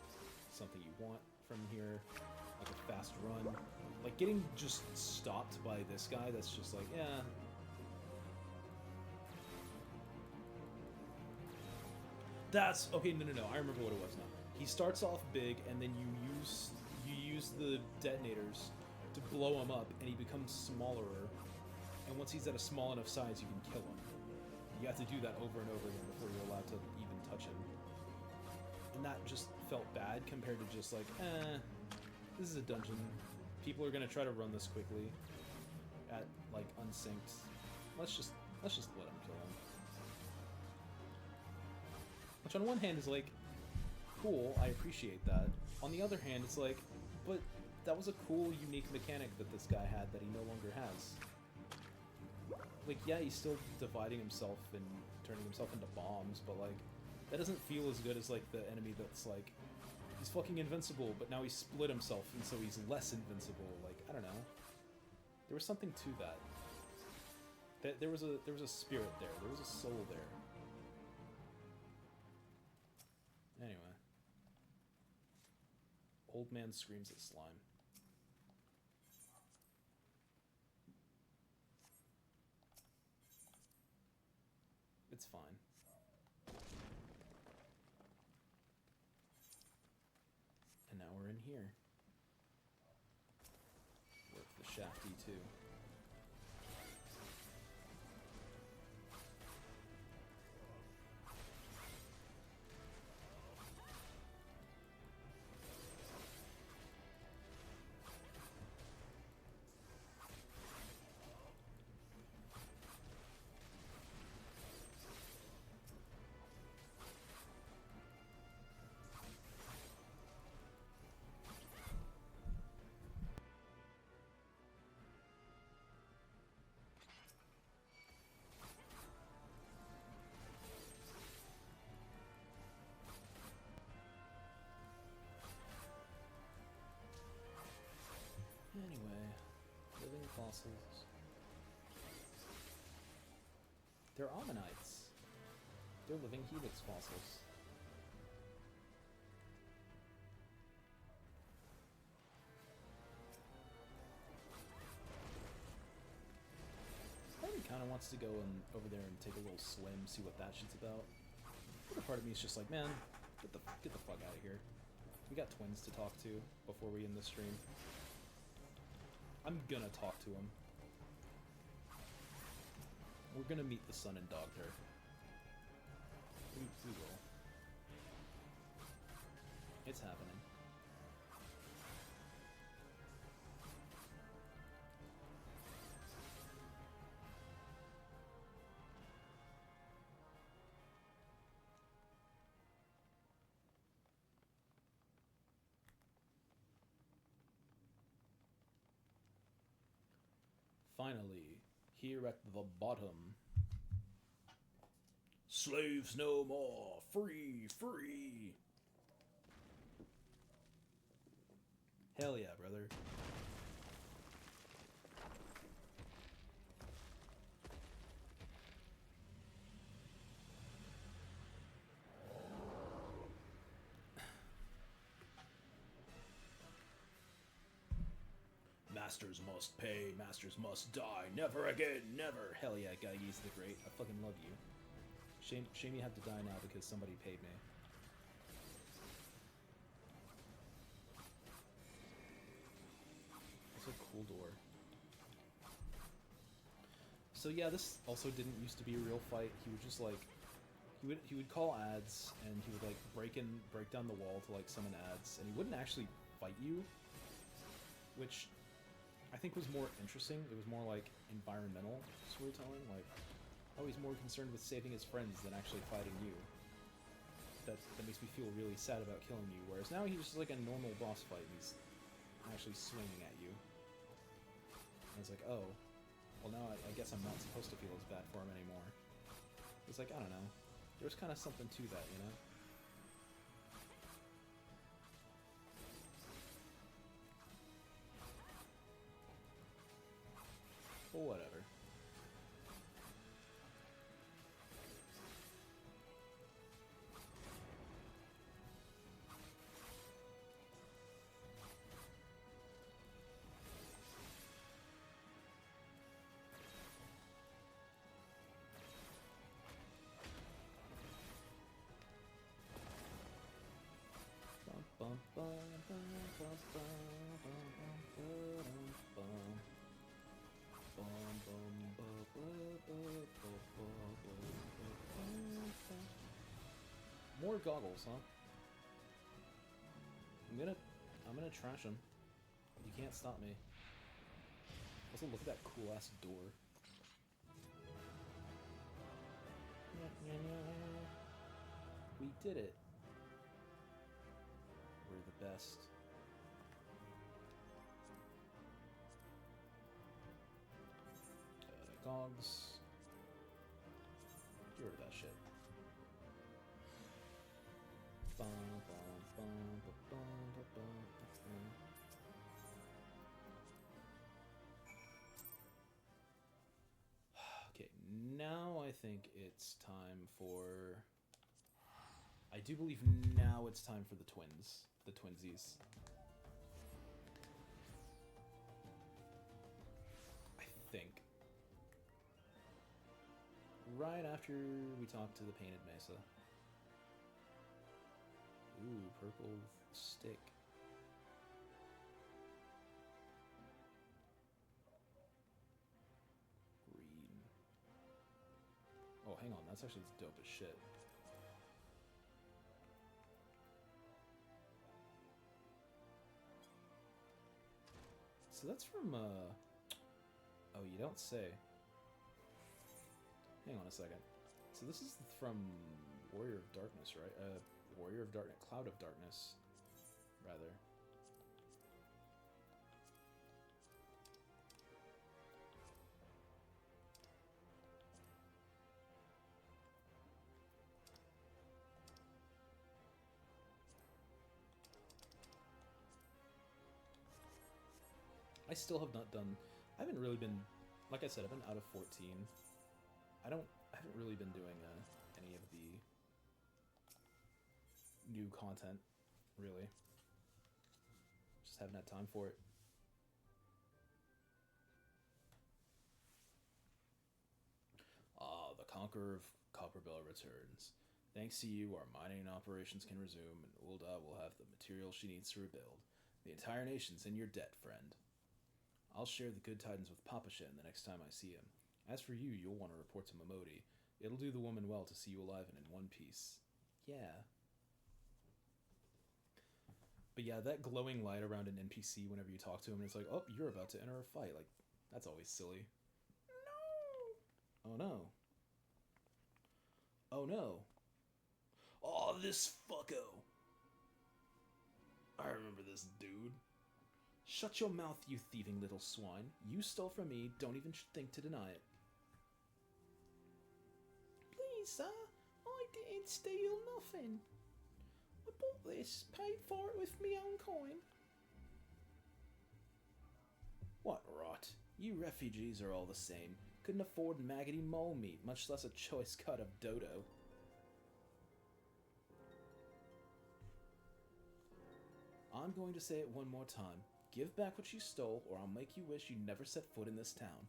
something you want from here, like a fast run. Like, getting just stopped by this guy that's just like, yeah... That's okay. No. I remember what it was now. He starts off big, and then you use the detonators to blow him up, and he becomes smaller. And once he's at a small enough size, you can kill him. You have to do that over and over again before you're allowed to even touch him. And that just felt bad compared to just like, this is a dungeon. People are gonna try to run this quickly at like unsynced. Let's just let him kill him. Which on one hand is like, cool, I appreciate that. On the other hand, it's like, but that was a cool, unique mechanic that this guy had that he no longer has. Like, yeah, he's still dividing himself and turning himself into bombs, but like, that doesn't feel as good as like the enemy that's like, he's fucking invincible, but now he split himself and so he's less invincible. Like, I don't know. There was something to that. There was a spirit there. There was a soul there. Anyway. Old man screams at slime. It's fine. And now we're in here. Work the shafty too. Anyway, living fossils. They're ammonites. They're living helix fossils. Part of me kind of wants to go over there and take a little swim, see what that shit's about. The other part of me is just like, man, get the fuck out of here. We got twins to talk to before we end the stream. I'm gonna talk to him. We're gonna meet the son and daughter. We will. It's happening. Finally, here at the bottom. Slaves no more! Free! Free! Hell yeah, brother. Masters must pay, masters must die, never again, never. Hell yeah, Geigi's the Great. I fucking love you. Shame you have to die now because somebody paid me. cool door. So yeah, this also didn't used to be a real fight. He would just like he would call ads, and he would like break down the wall to like summon ads, and he wouldn't actually fight you, which I think was more interesting. It was more like environmental storytelling. Like, oh, he's more concerned with saving his friends than actually fighting you. That makes me feel really sad about killing you. Whereas now he's just like a normal boss fight, and he's actually swinging at you. And it's like, oh, well now I guess I'm not supposed to feel as bad for him anymore. It's like, I don't know. There's kind of something to that, you know? Well, whatever. More goggles, huh? I'm gonna trash them. You can't stop me. Also, look at that cool ass door. We did it. We're the best. Gogs. Get rid of that shit. Okay, now I think it's time for... I do believe now it's time for the twins. The twinsies. I think. Right after we talk to the Painted Mesa. Ooh, purple stick. Green. Oh, hang on, that's actually dope as shit. So that's from, oh, you don't say. Hang on a second. So this is from Warrior of Darkness, right? Warrior of Darkness, Cloud of Darkness, rather. I still have not done... I haven't really been... Like I said, I've been out of 14. I haven't really been doing any of the new content, really. Just haven't had time for it. Ah, the Conqueror of Copperbell returns. Thanks to you, our mining operations can resume, and Ulda will have the material she needs to rebuild. The entire nation's in your debt, friend. I'll share the good tidings with Papashin the next time I see him. As for you, you'll want to report to Momodi. It'll do the woman well to see you alive and in one piece. Yeah. But yeah, that glowing light around an NPC whenever you talk to him, and it's like, oh, you're about to enter a fight. Like, that's always silly. No! Oh no. Oh no. Oh, this fucko! I remember this dude. Shut your mouth, you thieving little swine. You stole from me, don't even think to deny it. Please, sir, I didn't steal nothing. I bought this, paid for it with me own coin. What rot. You refugees are all the same. Couldn't afford maggoty mole meat, much less a choice cut of dodo. I'm going to say it one more time. Give back what you stole, or I'll make you wish you never set foot in this town.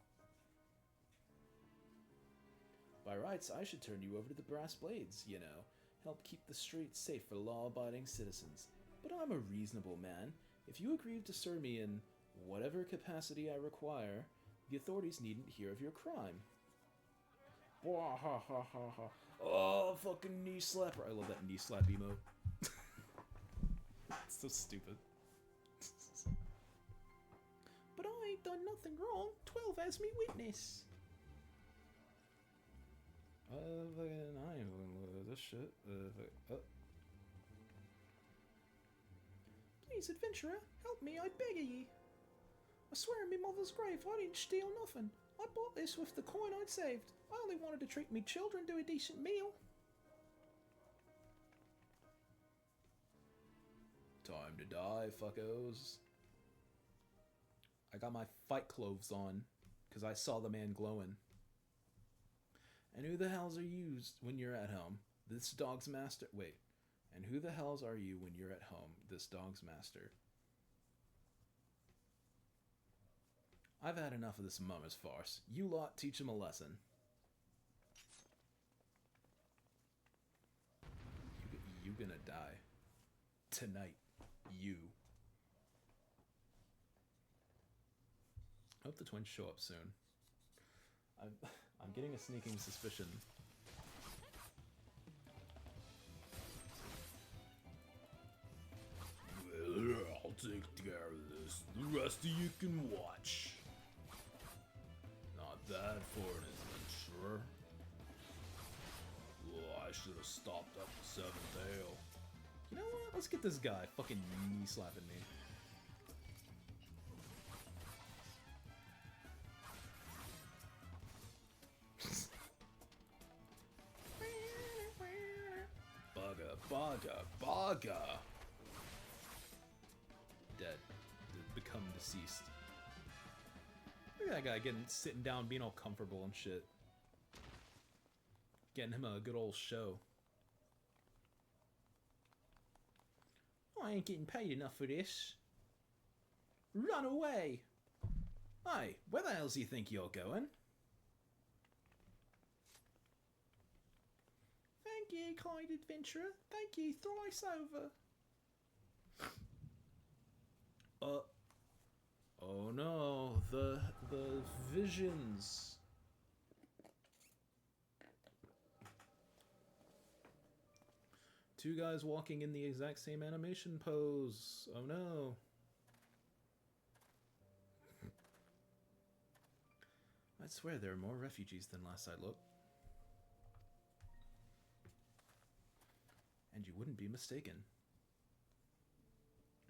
By rights, I should turn you over to the Brass Blades, you know. Help keep the streets safe for law-abiding citizens. But I'm a reasonable man. If you agree to serve me in Whatever capacity I require, the authorities needn't hear of your crime. Wah, ha, ha, ha, ha. Oh, fucking knee slapper. I love that knee slap emote. It's so stupid. But I ain't done nothing wrong. 12 as me witness. I ain't fucking this shit. Please, adventurer, help me, I beg of ye. I swear in me mother's grave, I didn't steal nothing. I bought this with the coin I'd saved. I only wanted to treat me children to a decent meal. Time to die, fuckos. I got my fight clothes on, because I saw the man glowing. And who the hells are you when you're at home? This dog's master... Wait. And who the hells are you when you're at home? This dog's master. I've had enough of this mummer's farce. You lot teach him a lesson. You gonna die. Tonight. You. I hope the twins show up soon. I'm getting a sneaking suspicion. Well, I'll take care of this. The rest of you can watch. Not bad for an adventurer. Oh, I should have stopped at the seventh ale. You know what? Let's get this guy fucking knee slapping me. Baga. Dead. Become deceased. Look at that guy sitting down, being all comfortable and shit. Getting him a good old show. I ain't getting paid enough for this. Run away! Hey, where the hell do you think you're going? Thank you, kind adventurer. Thank you, thrice over. Oh no, the visions. Two guys walking in the exact same animation pose. Oh no. I'd swear there are more refugees than last I looked. And you wouldn't be mistaken.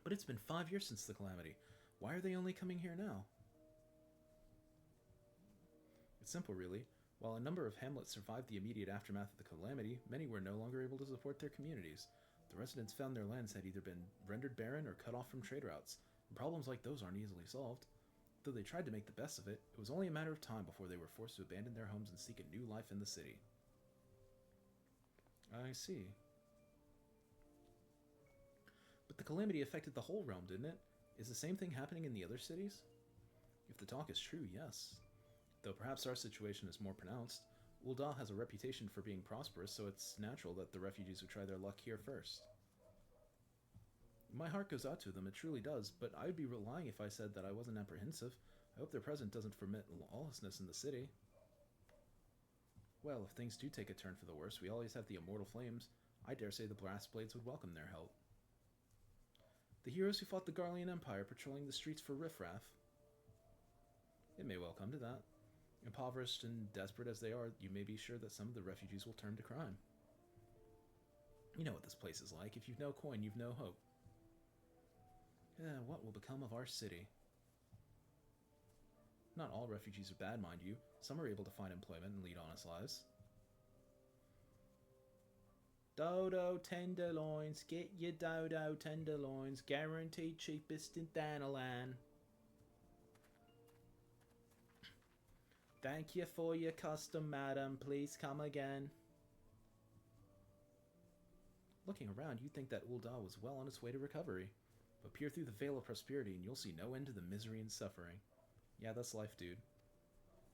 But it's been 5 years since the calamity. Why are they only coming here now? It's simple, really. While a number of hamlets survived the immediate aftermath of the calamity, many were no longer able to support their communities. The residents found their lands had either been rendered barren or cut off from trade routes. And problems like those aren't easily solved. Though they tried to make the best of it, it was only a matter of time before they were forced to abandon their homes and seek a new life in the city. I see. But the calamity affected the whole realm, didn't it? Is the same thing happening in the other cities? If the talk is true, yes. Though perhaps our situation is more pronounced, Ul'dah has a reputation for being prosperous, so it's natural that the refugees would try their luck here first. My heart goes out to them, it truly does, but I would be lying if I said that I wasn't apprehensive. I hope their presence doesn't foment lawlessness in the city. Well, if things do take a turn for the worse, we always have the immortal flames. I dare say the Blast Blades would welcome their help. The heroes who fought the Garlean Empire patrolling the streets for riffraff. It may well come to that. Impoverished and desperate as they are, you may be sure that some of the refugees will turn to crime. You know what this place is like. If you've no coin, you've no hope. What will become of our city? Not all refugees are bad, mind you. Some are able to find employment and lead honest lives. Dodo tenderloins, get your dodo tenderloins, guaranteed cheapest in Danalan. Thank you for your custom, madam. Please come again. Looking around, you'd think that Ul'dah was well on its way to recovery. But peer through the veil of prosperity and you'll see no end to the misery and suffering. Yeah, that's life, dude.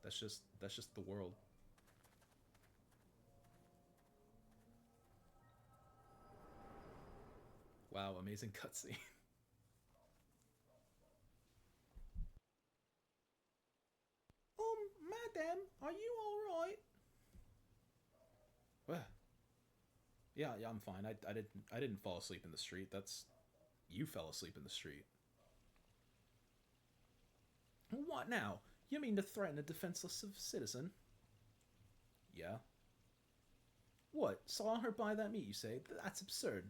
That's just the world. Wow, amazing cutscene. Madam, are you alright? Well, yeah, I'm fine. I didn't fall asleep in the street. That's... You fell asleep in the street. What now? You mean to threaten a defenseless citizen? Yeah. What? Saw her buy that meat, you say? That's absurd.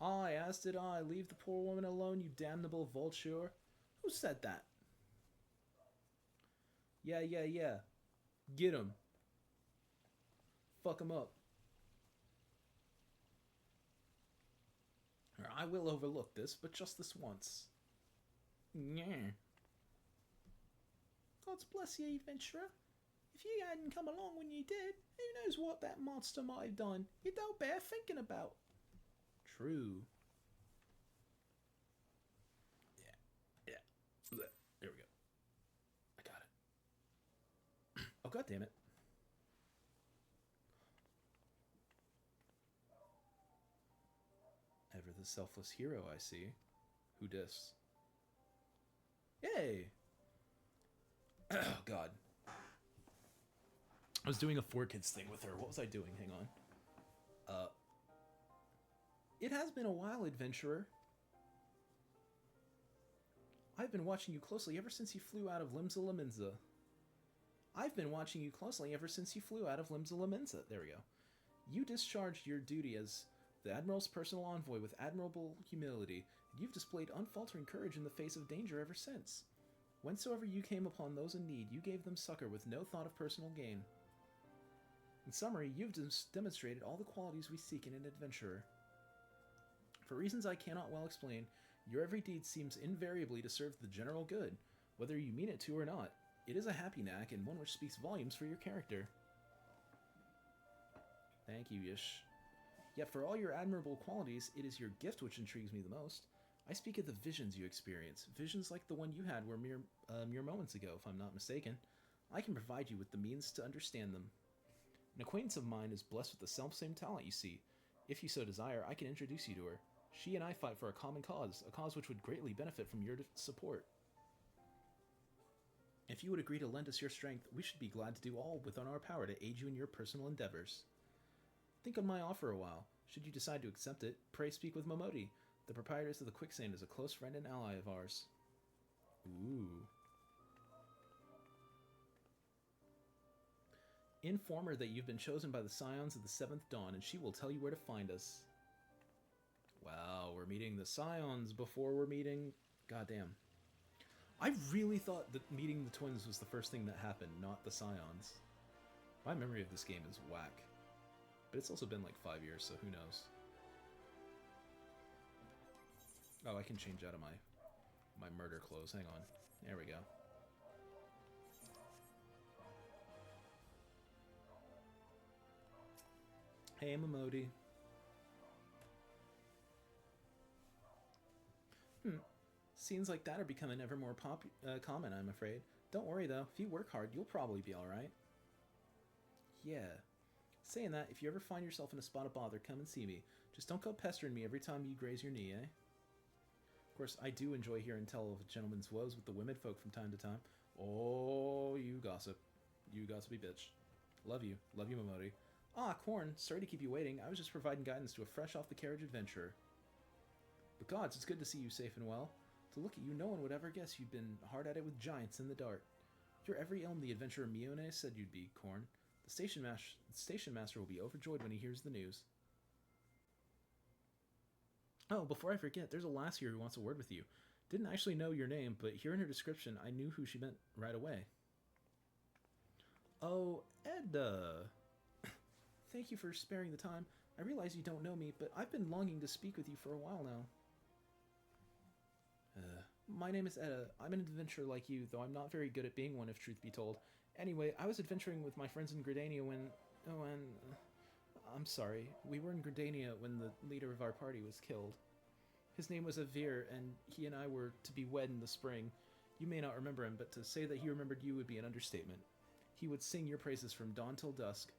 Aye, as did I. Leave the poor woman alone, you damnable vulture. Who said that? Yeah. Get him. Fuck him up. I will overlook this, but just this once. Yeah. God bless ye, adventurer. If you hadn't come along when you did, who knows what that monster might have done? It don't bear thinking about. True. Yeah. There we go. I got it. Oh, god damn it. Ever the selfless hero, I see. Who dis? Yay! Oh, god. I was doing a 4Kids thing with her. What was I doing? Hang on. It has been a while, adventurer. I've been watching you closely ever since you flew out of Limsa Laminza. There we go. You discharged your duty as the Admiral's personal envoy with admirable humility, and you've displayed unfaltering courage in the face of danger ever since. Whensoever you came upon those in need, you gave them succor with no thought of personal gain. In summary, you've demonstrated all the qualities we seek in an adventurer. For reasons I cannot well explain, your every deed seems invariably to serve the general good, whether you mean it to or not. It is a happy knack, and one which speaks volumes for your character. Thank you, Yish. Yet for all your admirable qualities, it is your gift which intrigues me the most. I speak of the visions you experience, visions like the one you had were mere moments ago, if I'm not mistaken. I can provide you with the means to understand them. An acquaintance of mine is blessed with the self-same talent, you see. If you so desire, I can introduce you to her. She and I fight for a common cause, a cause which would greatly benefit from your support. If you would agree to lend us your strength, we should be glad to do all within our power to aid you in your personal endeavors. Think on my offer a while. Should you decide to accept it, pray speak with Momoti. The proprietors of the Quicksand is a close friend and ally of ours. Ooh. Inform her that you've been chosen by the Scions of the Seventh Dawn, and she will tell you where to find us. Wow, we're meeting the Scions before we're meeting... Goddamn. I really thought that meeting the twins was the first thing that happened, not the Scions. My memory of this game is whack. But it's also been like 5 years, so who knows. Oh, I can change out of my murder clothes. Hang on. There we go. Hey, Momoti. Scenes like that are becoming ever more common, I'm afraid. Don't worry, though. If you work hard, you'll probably be alright. Yeah. Saying that, if you ever find yourself in a spot of bother, come and see me. Just don't go pestering me every time you graze your knee, eh? Of course, I do enjoy hearing tell of a gentleman's woes with the women folk from time to time. Oh, you gossip. You gossipy bitch. Love you. Love you, Momoti. Ah, Corn, sorry to keep you waiting. I was just providing guidance to a fresh-off-the-carriage adventurer. But gods, it's good to see you safe and well. To look at you, no one would ever guess you'd been hard at it with giants in the dark. You're every elm the adventurer Mione said you'd be, Corn. The station master will be overjoyed when he hears the news. Oh, before I forget, there's a lass here who wants a word with you. Didn't actually know your name, but hearing her description, I knew who she meant right away. Oh, Edda. Thank you for sparing the time. I realize you don't know me, but I've been longing to speak with you for a while now. My name is Edda. I'm an adventurer like you, though I'm not very good at being one, if truth be told. Anyway, I was adventuring with my friends in Gridania when... I'm sorry. We were in Gridania when the leader of our party was killed. His name was Avir, and he and I were to be wed in the spring. You may not remember him, but to say that he remembered you would be an understatement. He would sing your praises from dawn till dusk.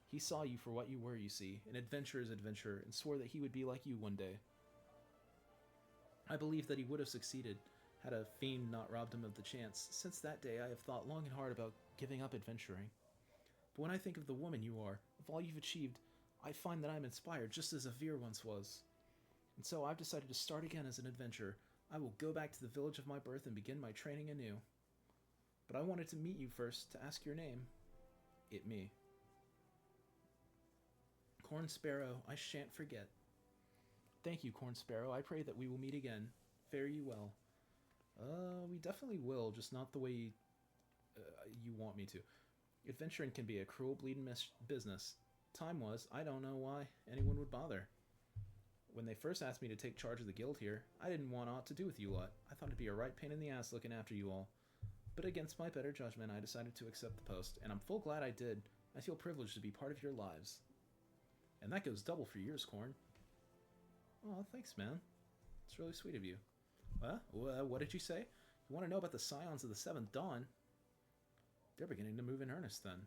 He saw you for what you were, you see, an adventurer's adventurer, and swore that he would be like you one day. I believe that he would have succeeded, Had a fiend not robbed him of the chance, since that day I have thought long and hard about giving up adventuring. But when I think of the woman you are, of all you've achieved, I find that I'm inspired just as Avir once was. And so I've decided to start again as an adventurer. I will go back to the village of my birth and begin my training anew. But I wanted to meet you first to ask your name. It me. Corn Sparrow, I shan't forget. Thank you, Corn Sparrow. I pray that we will meet again. Fare you well. We definitely will, just not the way you want me to. Adventuring can be a cruel, bleeding business. Time was, I don't know why anyone would bother. When they first asked me to take charge of the guild here, I didn't want aught to do with you lot. I thought it'd be a right pain in the ass looking after you all. But against my better judgment, I decided to accept the post, and I'm full glad I did. I feel privileged to be part of your lives. And that goes double for yours, Corn. Oh, thanks, man. It's really sweet of you. What did you say? You want to know about the Scions of the Seventh Dawn? They're beginning to move in earnest, then.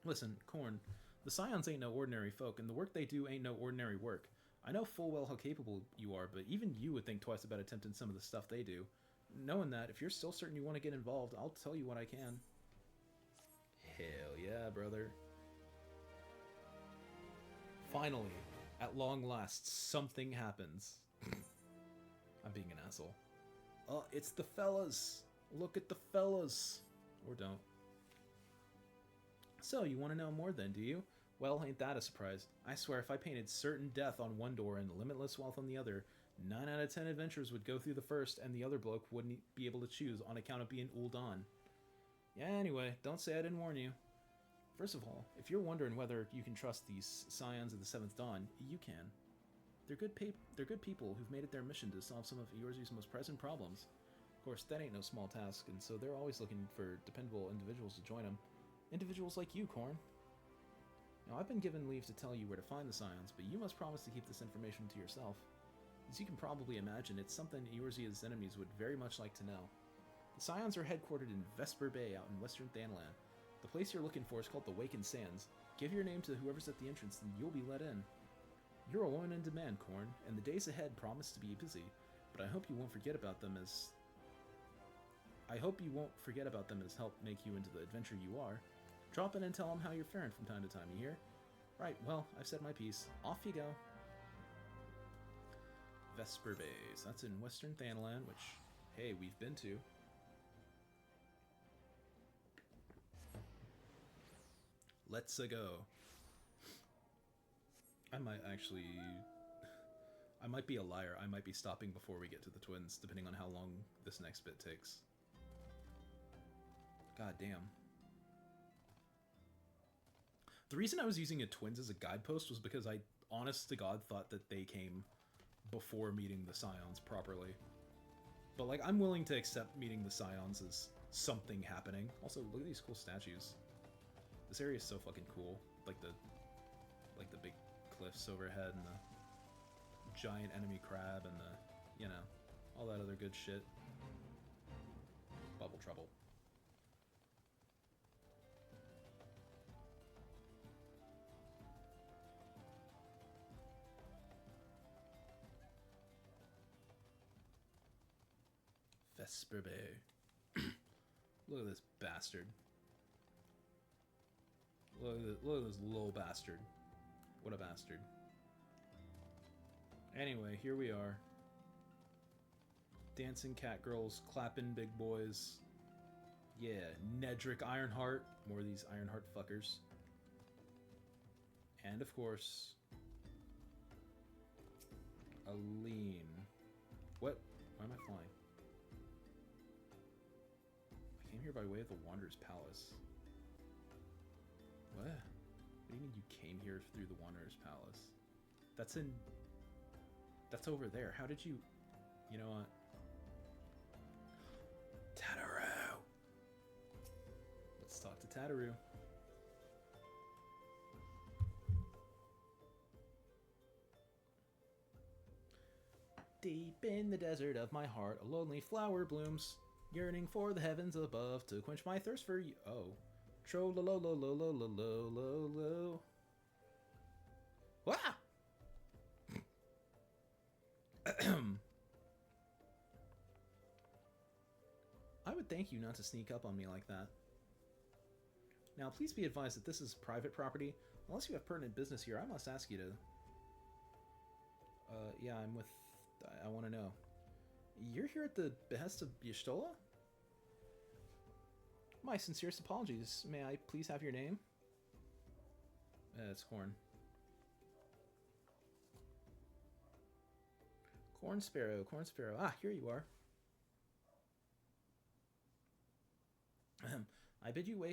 Listen, Corn, the Scions ain't no ordinary folk, and the work they do ain't no ordinary work. I know full well how capable you are, but even you would think twice about attempting some of the stuff they do. Knowing that, if you're still certain you want to get involved, I'll tell you what I can. Hell yeah, brother. Finally, at long last, something happens. I'm being an asshole. Oh, it's the fellas. Look at the fellas. Or don't. So, you want to know more then, do you? Well, ain't that a surprise. I swear if I painted certain death on one door and limitless wealth on the other, 9 out of 10 adventurers would go through the first and the other bloke wouldn't be able to choose on account of being Ul'Dan. Yeah, anyway, don't say I didn't warn you. First of all, if you're wondering whether you can trust these Scions of the Seventh Dawn, you can. They're good people who've made it their mission to solve some of Eorze's most pressing problems. Of course, that ain't no small task, and so they're always looking for dependable individuals to join them. Individuals like you, Corn. Now, I've been given leave to tell you where to find the Scions, but you must promise to keep this information to yourself. As you can probably imagine, it's something Eorze's enemies would very much like to know. The Scions are headquartered in Vesper Bay out in western Thanlan. The place you're looking for is called the Wakened Sands. Give your name to whoever's at the entrance and you'll be let in. You're a woman in demand, Corn, and the days ahead promise to be busy, but I hope you won't forget about them as help make you into the adventurer you are. Drop in and tell them how you're faring from time to time, you hear? Right, well, I've said my piece. Off you go. Vesper Bays. That's in western Thanlan, which, hey, we've been to. Let's go. I might be a liar. I might be stopping before we get to the twins, depending on how long this next bit takes. God damn. The reason I was using a twins as a guidepost was because I, honest to God, thought that they came before meeting the Scions properly. But, like, I'm willing to accept meeting the Scions as something happening. Also, look at these cool statues. This area is so fucking cool. Like the big cliffs overhead and the giant enemy crab and the, you know, all that other good shit. Bubble trouble. Vesper Bay. Look at this bastard. Look at this little bastard. What a bastard. Anyway, here we are. Dancing cat girls, clapping big boys. Yeah, Nedrick Ironheart. More of these Ironheart fuckers. And of course, Aline. What? Why am I flying? I came here by way of the Wanderer's Palace. What? What do you mean you came here through the Wanderer's Palace? That's over there. How did you... You know what? Tataru! Let's talk to Tataru. Deep in the desert of my heart, a lonely flower blooms, yearning for the heavens above to quench my thirst for you. Oh. Tro-lo-lo-lo-lo-lo-lo-lo-lo. Wah! would thank you not to sneak up on me like that. Now, please be advised that this is private property. Unless you have pertinent business here, I must ask you to... yeah, I'm with... I want to know. You're here at the behest of Y'shtola? My sincerest apologies. May I please have your name? It's Horn. Corn Sparrow, Corn Sparrow. Ah, here you are. I bid you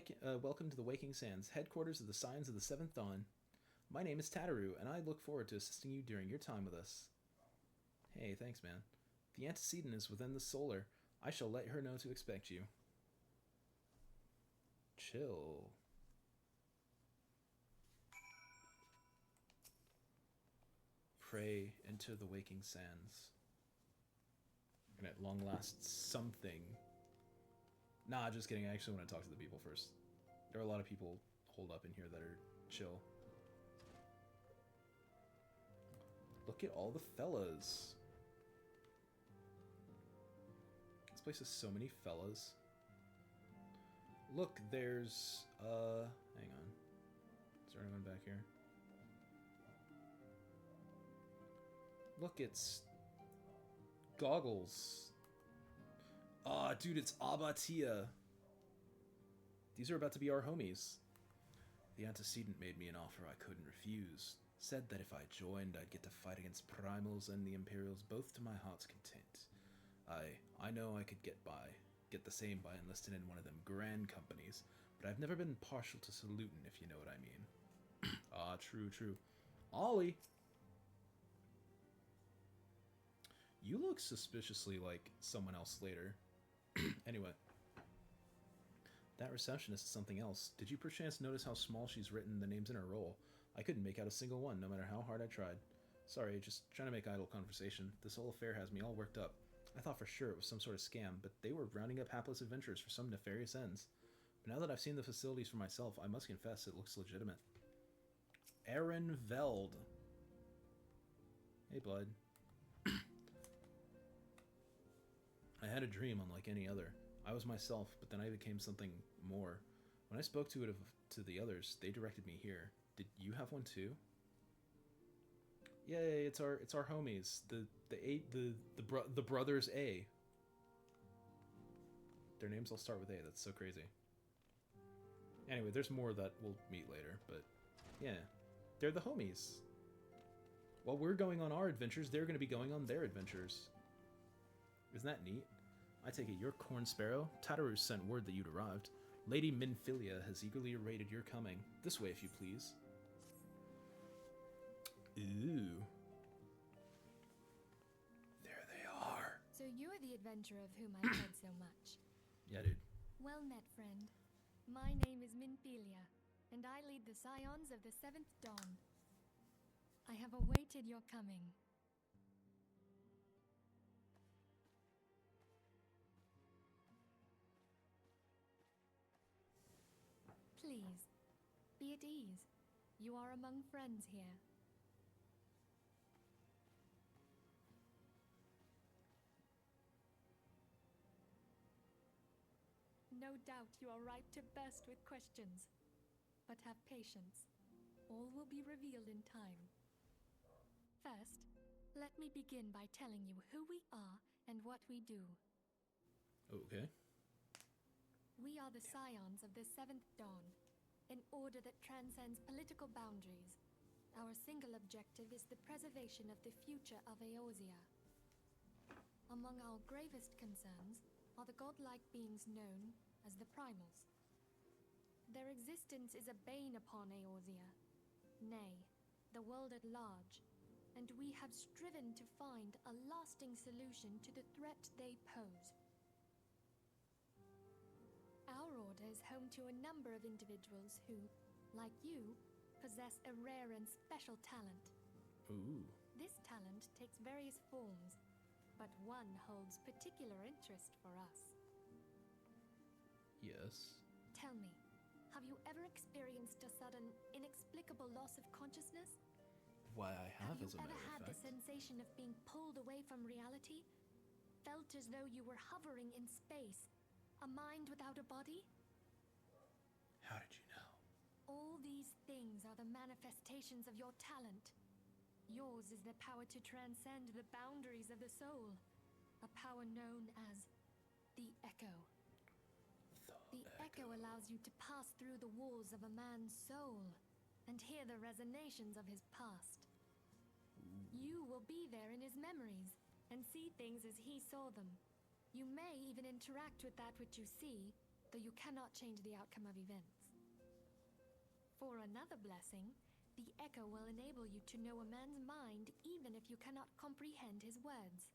welcome to the Waking Sands, headquarters of the Scions of the Seventh Dawn. My name is Tataru, and I look forward to assisting you during your time with us. Hey, thanks, man. The antecedent is within the solar. I shall let her know to expect you. Chill. Pray into the Waking Sands. And at long last, something. Nah, just kidding. I actually want to talk to the people first. There are a lot of people holed up in here that are chill. Look at all the fellas. This place has so many fellas. Look, there's, hang on. Is there anyone back here? Look, it's Goggles. Ah, dude, it's Abatia. These are about to be our homies. The antecedent made me an offer I couldn't refuse. Said that if I joined, I'd get to fight against Primals and the Imperials, both to my heart's content. I know I could get the same by enlisting in one of them grand companies, but I've never been partial to saluting, if you know what I mean. Ah, true, true. Ollie! You look suspiciously like someone else later. Anyway. That receptionist is something else. Did you perchance notice how small she's written the names in her roll? I couldn't make out a single one, no matter how hard I tried. Sorry, just trying to make idle conversation. This whole affair has me all worked up. I thought for sure it was some sort of scam, but they were rounding up hapless adventurers for some nefarious ends. But now that I've seen the facilities for myself, I must confess it looks legitimate. Aaron Veld. Hey, bud. I had a dream unlike any other. I was myself, but then I became something more. When I spoke to the others, they directed me here. Did you have one too? Yay! It's our homies. The brothers A. Their names all start with A. That's so crazy. Anyway, there's more that we'll meet later, but yeah, they're the homies. While we're going on our adventures, they're going to be going on their adventures. Isn't that neat? I take it you're Corn Sparrow. Tataru sent word that you'd arrived. Lady Minfilia has eagerly awaited your coming. This way, if you please. Ooh. There they are. So you're the adventurer of whom I've heard so much. Yeah, dude. Well met, friend. My name is Minfilia, and I lead the Scions of the Seventh Dawn. I have awaited your coming. Please, be at ease. You are among friends here. No doubt you are ripe to burst with questions. But have patience. All will be revealed in time. First, let me begin by telling you who we are and what we do. Okay. We are the Scions of the Seventh Dawn, an order that transcends political boundaries. Our single objective is the preservation of the future of Eorzea. Among our gravest concerns are the godlike beings known as the Primals. Their existence is a bane upon Eorzea, nay, the world at large, and we have striven to find a lasting solution to the threat they pose. Our order is home to a number of individuals who, like you, possess a rare and special talent. Ooh. This talent takes various forms, but one holds particular interest for us. Yes. Tell me, have you ever experienced a sudden, inexplicable loss of consciousness? Why, I have, as a you matter ever of had fact. the sensation of being pulled away from reality? Felt as though you were hovering in space, A mind without a body? How did you know? All these things are the manifestations of your talent. Yours is the power to transcend the boundaries of the soul. A power known as the Echo. The Echo allows you to pass through the walls of a man's soul and hear the resonations of his past. You will be there in his memories and see things as he saw them. You may even interact with that which you see, though you cannot change the outcome of events. For another blessing, the Echo will enable you to know a man's mind even if you cannot comprehend his words.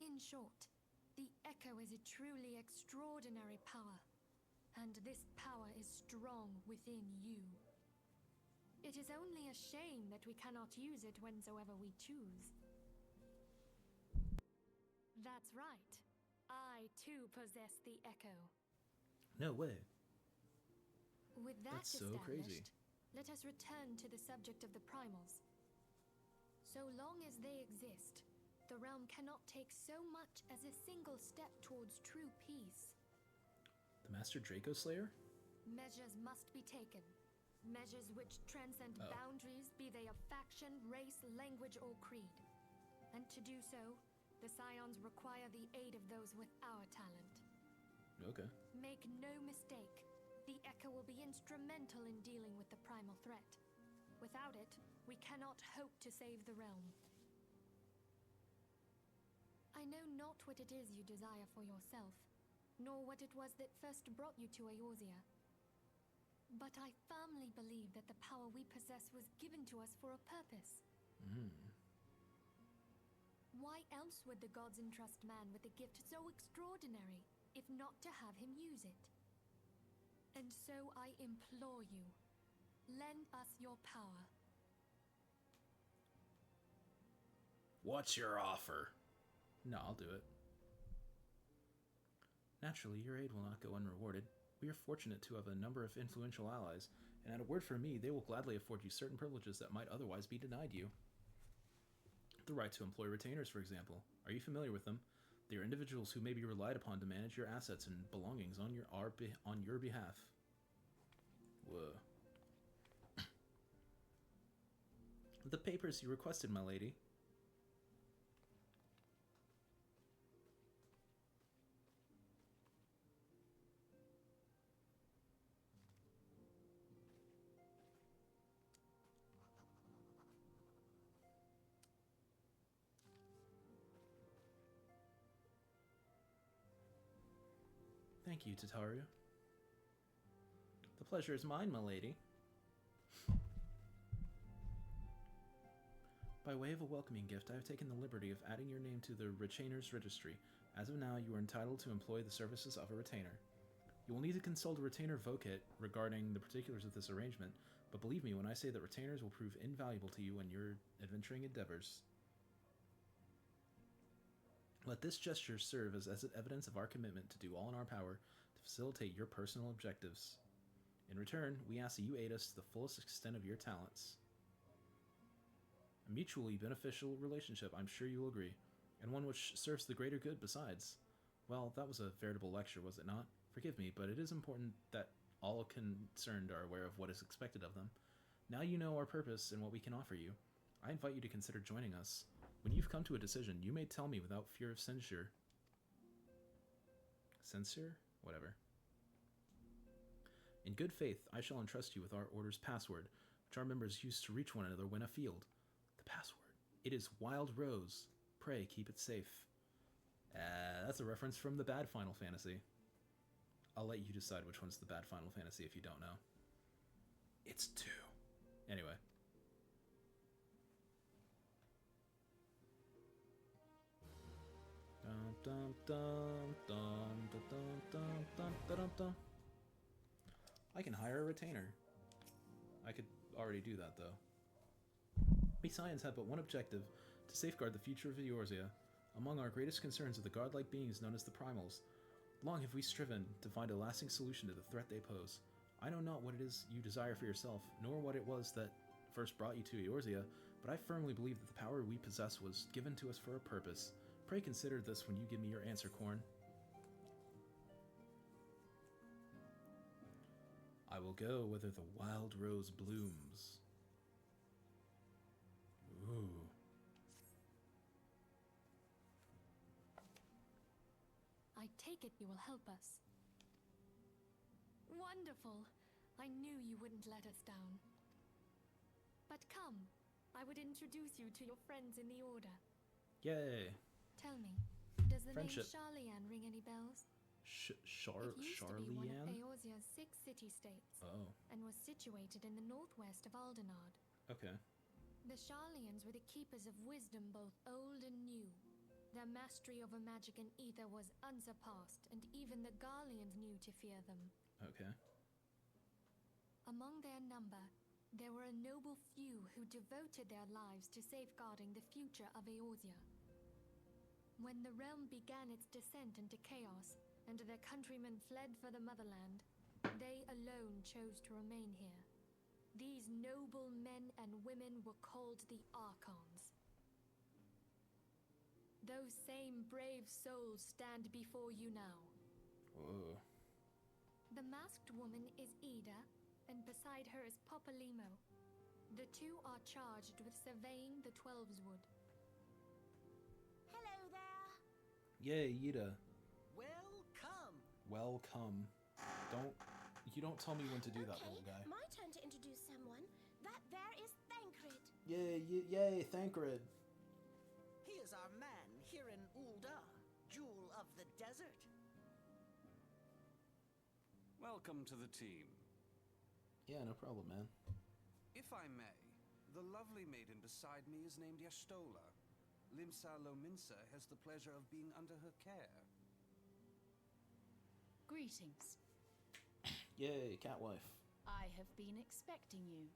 In short, the Echo is a truly extraordinary power, and this power is strong within you. It is only a shame that we cannot use it whensoever we choose. That's right. I, too, possess the Echo. No way. With that That's so crazy. let us return to the subject of the primals. So long as they exist, the realm cannot take so much as a single step towards true peace. The Master Draco Slayer? Measures must be taken. Measures which transcend boundaries, be they of faction, race, language, or creed. And to do so, the Scions require the aid of those with our talent. Okay. Make no mistake, the Echo will be instrumental in dealing with the primal threat. Without it, we cannot hope to save the realm. I know not what it is you desire for yourself, nor what it was that first brought you to Eorzea. But I firmly believe that the power we possess was given to us for a purpose. Why else would the gods entrust man with a gift so extraordinary, if not to have him use it? And so I implore you, lend us your power. What's your offer? No, I'll do it. Naturally, your aid will not go unrewarded. We are fortunate to have a number of influential allies, and at a word from me, they will gladly afford you certain privileges that might otherwise be denied you. The right to employ retainers, for example. Are you familiar with them? They are individuals who may be relied upon to manage your assets and belongings on your behalf. Whoa. The papers you requested, my lady. Thank you, Tataru. The pleasure is mine, my lady. By way of a welcoming gift, I have taken the liberty of adding your name to the Retainer's Registry. As of now, you are entitled to employ the services of a retainer. You will need to consult a retainer vocate regarding the particulars of this arrangement, but believe me when I say that retainers will prove invaluable to you in your adventuring endeavors. Let this gesture serve as evidence of our commitment to do all in our power to facilitate your personal objectives. In return, we ask that you aid us to the fullest extent of your talents. A mutually beneficial relationship, I'm sure you will agree, and one which serves the greater good besides. Well, that was a veritable lecture, was it not? Forgive me, but it is important that all concerned are aware of what is expected of them. Now you know our purpose and what we can offer you. I invite you to consider joining us. When you've come to a decision, you may tell me without fear of censure. Censure? Whatever. In good faith, I shall entrust you with our order's password, which our members use to reach one another when afield. The password. It is Wild Rose. Pray keep it safe. That's a reference from the bad Final Fantasy. I'll let you decide which one's the bad Final Fantasy if you don't know. It's 2. Anyway. I can hire a retainer. I could already do that, though. We Scions have but one objective, to safeguard the future of Eorzea. Among our greatest concerns are the godlike beings known as the Primals. Long have we striven to find a lasting solution to the threat they pose. I know not what it is you desire for yourself, nor what it was that first brought you to Eorzea, but I firmly believe that the power we possess was given to us for a purpose. Pray consider this when you give me your answer, Korn. I will go whither the wild rose blooms. Ooh. I take it you will help us. Wonderful! I knew you wouldn't let us down. But come, I would introduce you to your friends in the Order. Yay. Tell me, does the Friendship. name Charlian ring any bells? Charlian? It used to be one of Eorzea's 6 city-states, Oh, and was situated in the northwest of Aldenard. okay. The Charlians were the keepers of wisdom both old and new. Their mastery over magic and ether was unsurpassed, and even the Garleans knew to fear them. Okay. Among their number, there were a noble few who devoted their lives to safeguarding the future of Eorzea. When the realm began its descent into chaos, and their countrymen fled for the motherland, they alone chose to remain here. These noble men and women were called the Archons. Those same brave souls stand before you now. Whoa. The masked woman is Ida, and beside her is Popolimo. The two are charged with surveying the Twelveswood. Hello there. Yay, Yida. Welcome. Welcome. You don't tell me when to do that, little guy. My turn to introduce someone. That there is Thancred. Yay, Thancred. He is our man here in Ul'dah, Jewel of the Desert. Welcome to the team. Yeah, no problem, man. If I may, the lovely maiden beside me is named Yastola. Limsa Lominsa has the pleasure of being under her care. Greetings. Yay, Catwife. I have been expecting you.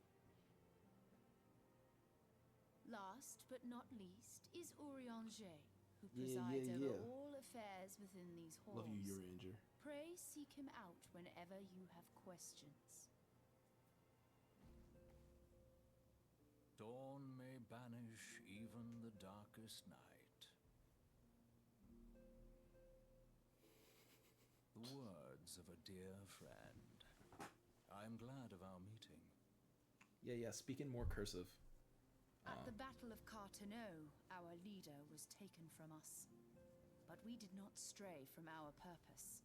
Last but not least is Urianger, who presides over all affairs within these halls. Love you, Urianger. Pray seek him out whenever you have questions. Dawn may banish even the darkest night. The words of a dear friend. I am glad of our meeting. Yeah, speak in more cursive. At the Battle of Carteneau, our leader was taken from us. But we did not stray from our purpose.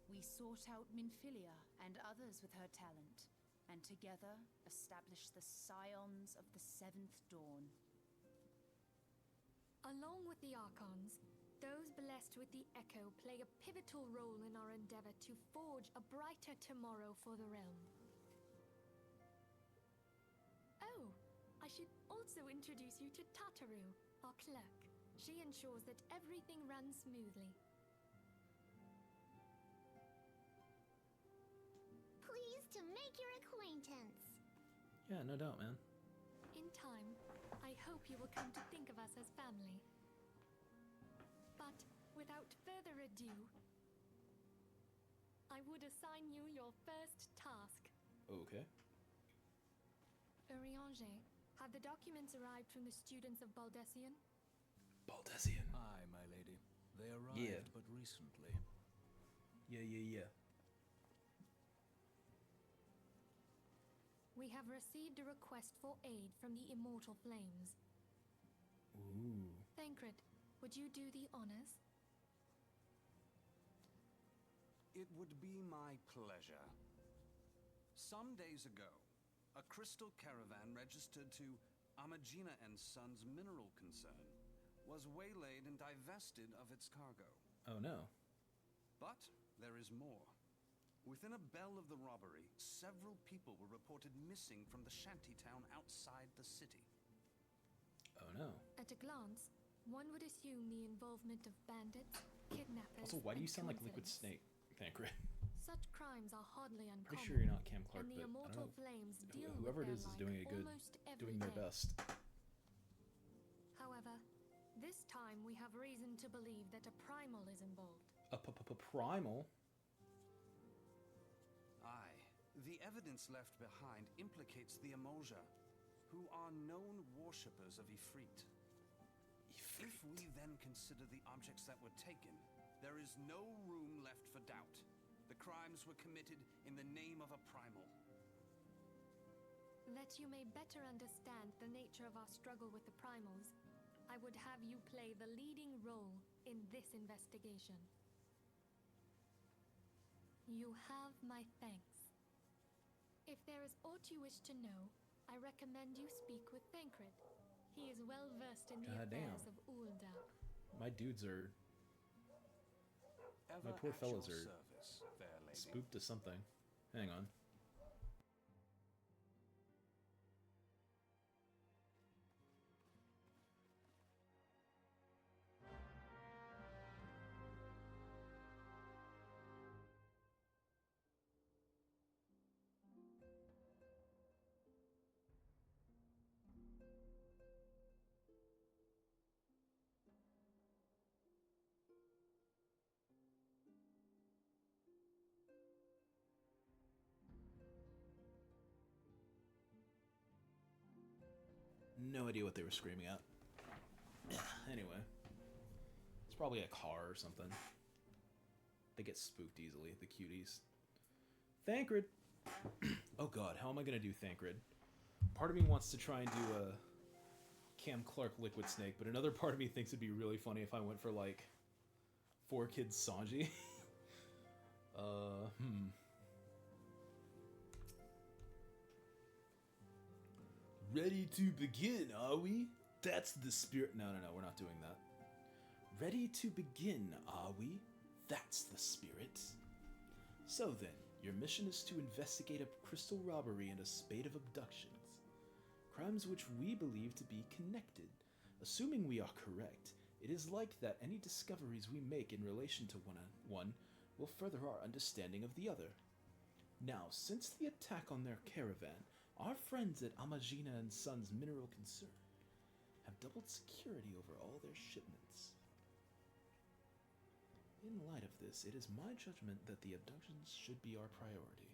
We sought out Minfilia and others with her talent, and together established the Scions of the Seventh Dawn. Along with the Archons, those blessed with the Echo play a pivotal role in our endeavor to forge a brighter tomorrow for the realm. Oh, I should also introduce you to Tataru, our clerk. She ensures that everything runs smoothly. Pleased to make your acquaintance. Yeah, no doubt, man. In time, I hope you will come to think of us as family. But without further ado, I would assign you your first task. Okay. Urianger, have the documents arrived from the students of Baldessian? Baldessian. Aye, my lady. They arrived but recently. Yeah. We have received a request for aid from the Immortal Flames. Ooh. Thancred, would you do the honors? It would be my pleasure. Some days ago, a crystal caravan registered to Amagina and Sons mineral concern was waylaid and divested of its cargo. Oh no. But there is more. Within a bell of the robbery, several people were reported missing from the shantytown outside the city. Oh no. At a glance, one would assume the involvement of bandits, kidnappers. Also, why do you and sound like Liquid coincidence. Snake, Thancred? Such crimes are hardly uncommon. Pretty sure you're not Cam Clark, and the but I Immortal don't know. Flames deal Whoever with it is their doing like doing their day. best. However, this time we have reason to believe that a primal is involved. A primal? Aye, the evidence left behind implicates the Emoja, who are known worshippers of Ifrit. If we then consider the objects that were taken, there is no room left for doubt. The crimes were committed in the name of a primal. That you may better understand the nature of our struggle with the primals, I would have you play the leading role in this investigation. You have my thanks. If there is aught you wish to know, I recommend you speak with Thancred. He is well versed in the affairs of Ulda. My dudes are... Ever My poor at fellas your are service, fair lady. spooked to something. Hang on. No idea what they were screaming at. Anyway. It's probably a car or something. They get spooked easily, the cuties. Thancred! Oh god, how am I gonna do Thancred? Part of me wants to try and do a Cam Clark Liquid Snake, but another part of me thinks it'd be really funny if I went for, like, 4Kids Sanji. Ready to begin, are we? That's the spirit. No, we're not doing that. Ready to begin, are we? That's the spirit. So then, your mission is to investigate a crystal robbery and a spate of abductions. Crimes which we believe to be connected. Assuming we are correct, it is like that any discoveries we make in relation to one will further our understanding of the other. Now, since the attack on their caravan, our friends at Amagina and Sons Mineral Concern have doubled security over all their shipments. In light of this, it is my judgment that the abductions should be our priority.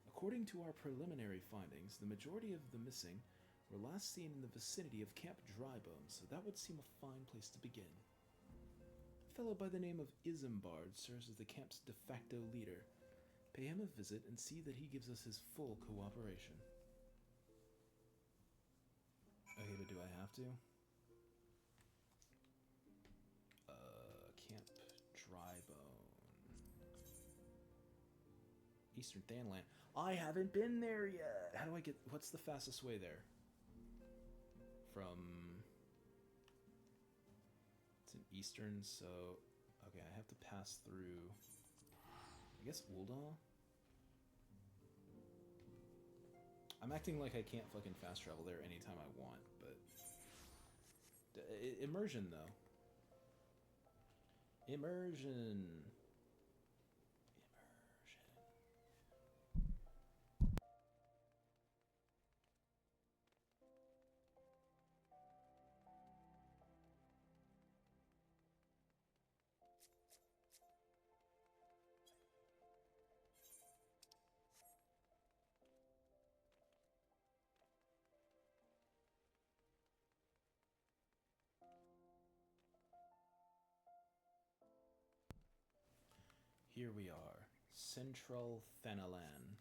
According to our preliminary findings, the majority of the missing were last seen in the vicinity of Camp Drybones, so that would seem a fine place to begin. A fellow by the name of Isambard serves as the camp's de facto leader. Pay him a visit and see that he gives us his full cooperation. Okay, but do I have to? Camp Drybone. Eastern Thanland. I haven't been there yet! How do I get... What's the fastest way there? From... It's in Eastern, so... Okay, I have to pass through... I guess Ulda? I'm acting like I can't fucking fast travel there anytime I want, but... Immersion, though. Immersion. Here we are, Central Thanalan.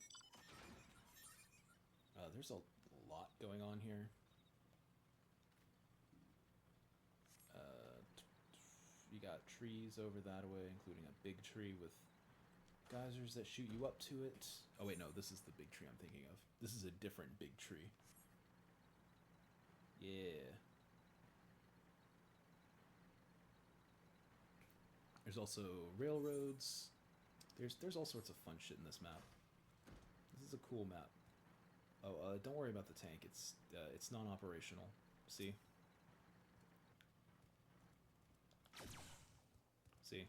There's a lot going on here. You got trees over that way, including a big tree with geysers that shoot you up to it. Oh wait, no, this is the big tree I'm thinking of. This is a different big tree. Yeah. There's also railroads. There's all sorts of fun shit in this map. This is a cool map. Oh, don't worry about the tank. It's non-operational. See? See?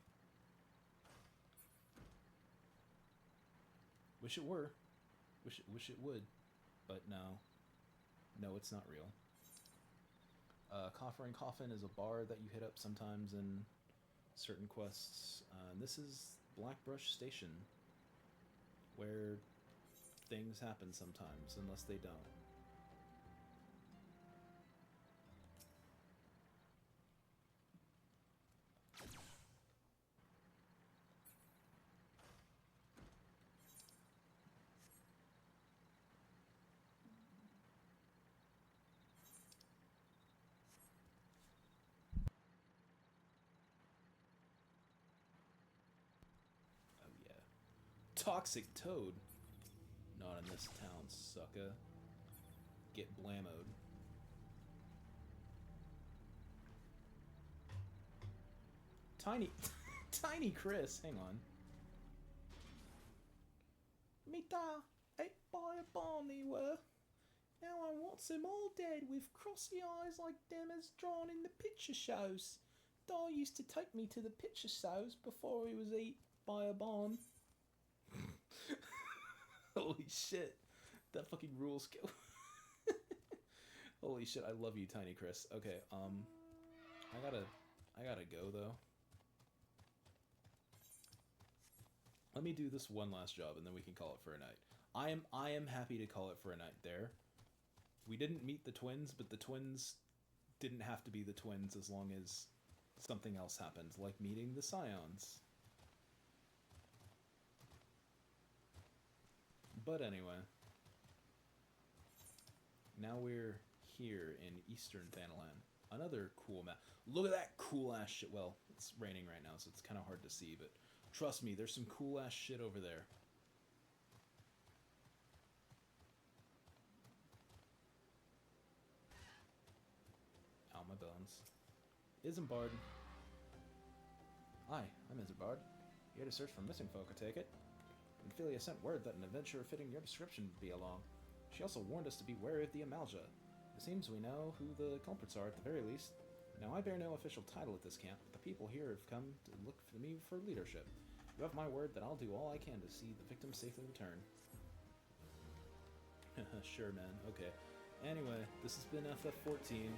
Wish it were. Wish it would. But no. No, it's not real. Coffer and Coffin is a bar that you hit up sometimes in certain quests. This is Blackbrush Station, where things happen sometimes, unless they don't. toxic toad. Not in this town, sucker. Get blammoed. Tiny, Tiny Chris, hang on. Me da, ate by a barn he were. Now I wants him all dead with crossy eyes like them as drawn in the picture shows. Da used to take me to the picture shows before he was eat by a barn. Holy shit. That fucking rules. Holy shit, I love you, Tiny Chris. Okay, I gotta go though. Let me do this one last job and then we can call it for a night. I am happy to call it for a night there. We didn't meet the twins, but the twins didn't have to be the twins as long as something else happened, like meeting the Scions. But anyway, now we're here in Eastern Thanalan. Another cool map. Look at that cool ass shit. Well, it's raining right now, so it's kind of hard to see, but trust me, there's some cool ass shit over there. Ow, my bones. Isambard. Hi, I'm Isambard. Here to search for missing folk, I take it. Ophelia sent word that an adventurer fitting your description would be along. She also warned us to be wary of the Amalja. It seems we know who the culprits are at the very least. Now, I bear no official title at this camp, but the people here have come to look for me for leadership. You have my word that I'll do all I can to see the victim safely return. Sure, man. Okay. Anyway, this has been FF14.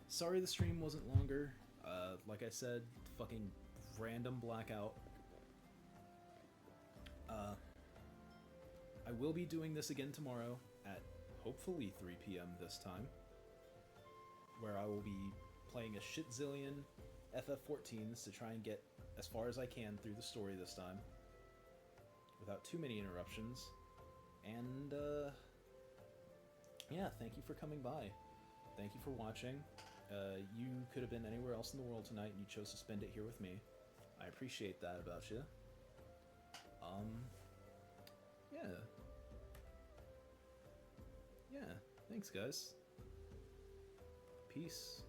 Sorry the stream wasn't longer. Like I said, fucking random blackout. I will be doing this again tomorrow at hopefully 3 p.m. this time, where I will be playing a shit zillion FF14s to try and get as far as I can through the story this time without too many interruptions. And yeah, thank you for coming by. Thank you for watching. You could have been anywhere else in the world tonight and you chose to spend it here with me. I appreciate that about you. Yeah. Yeah, thanks guys. Peace.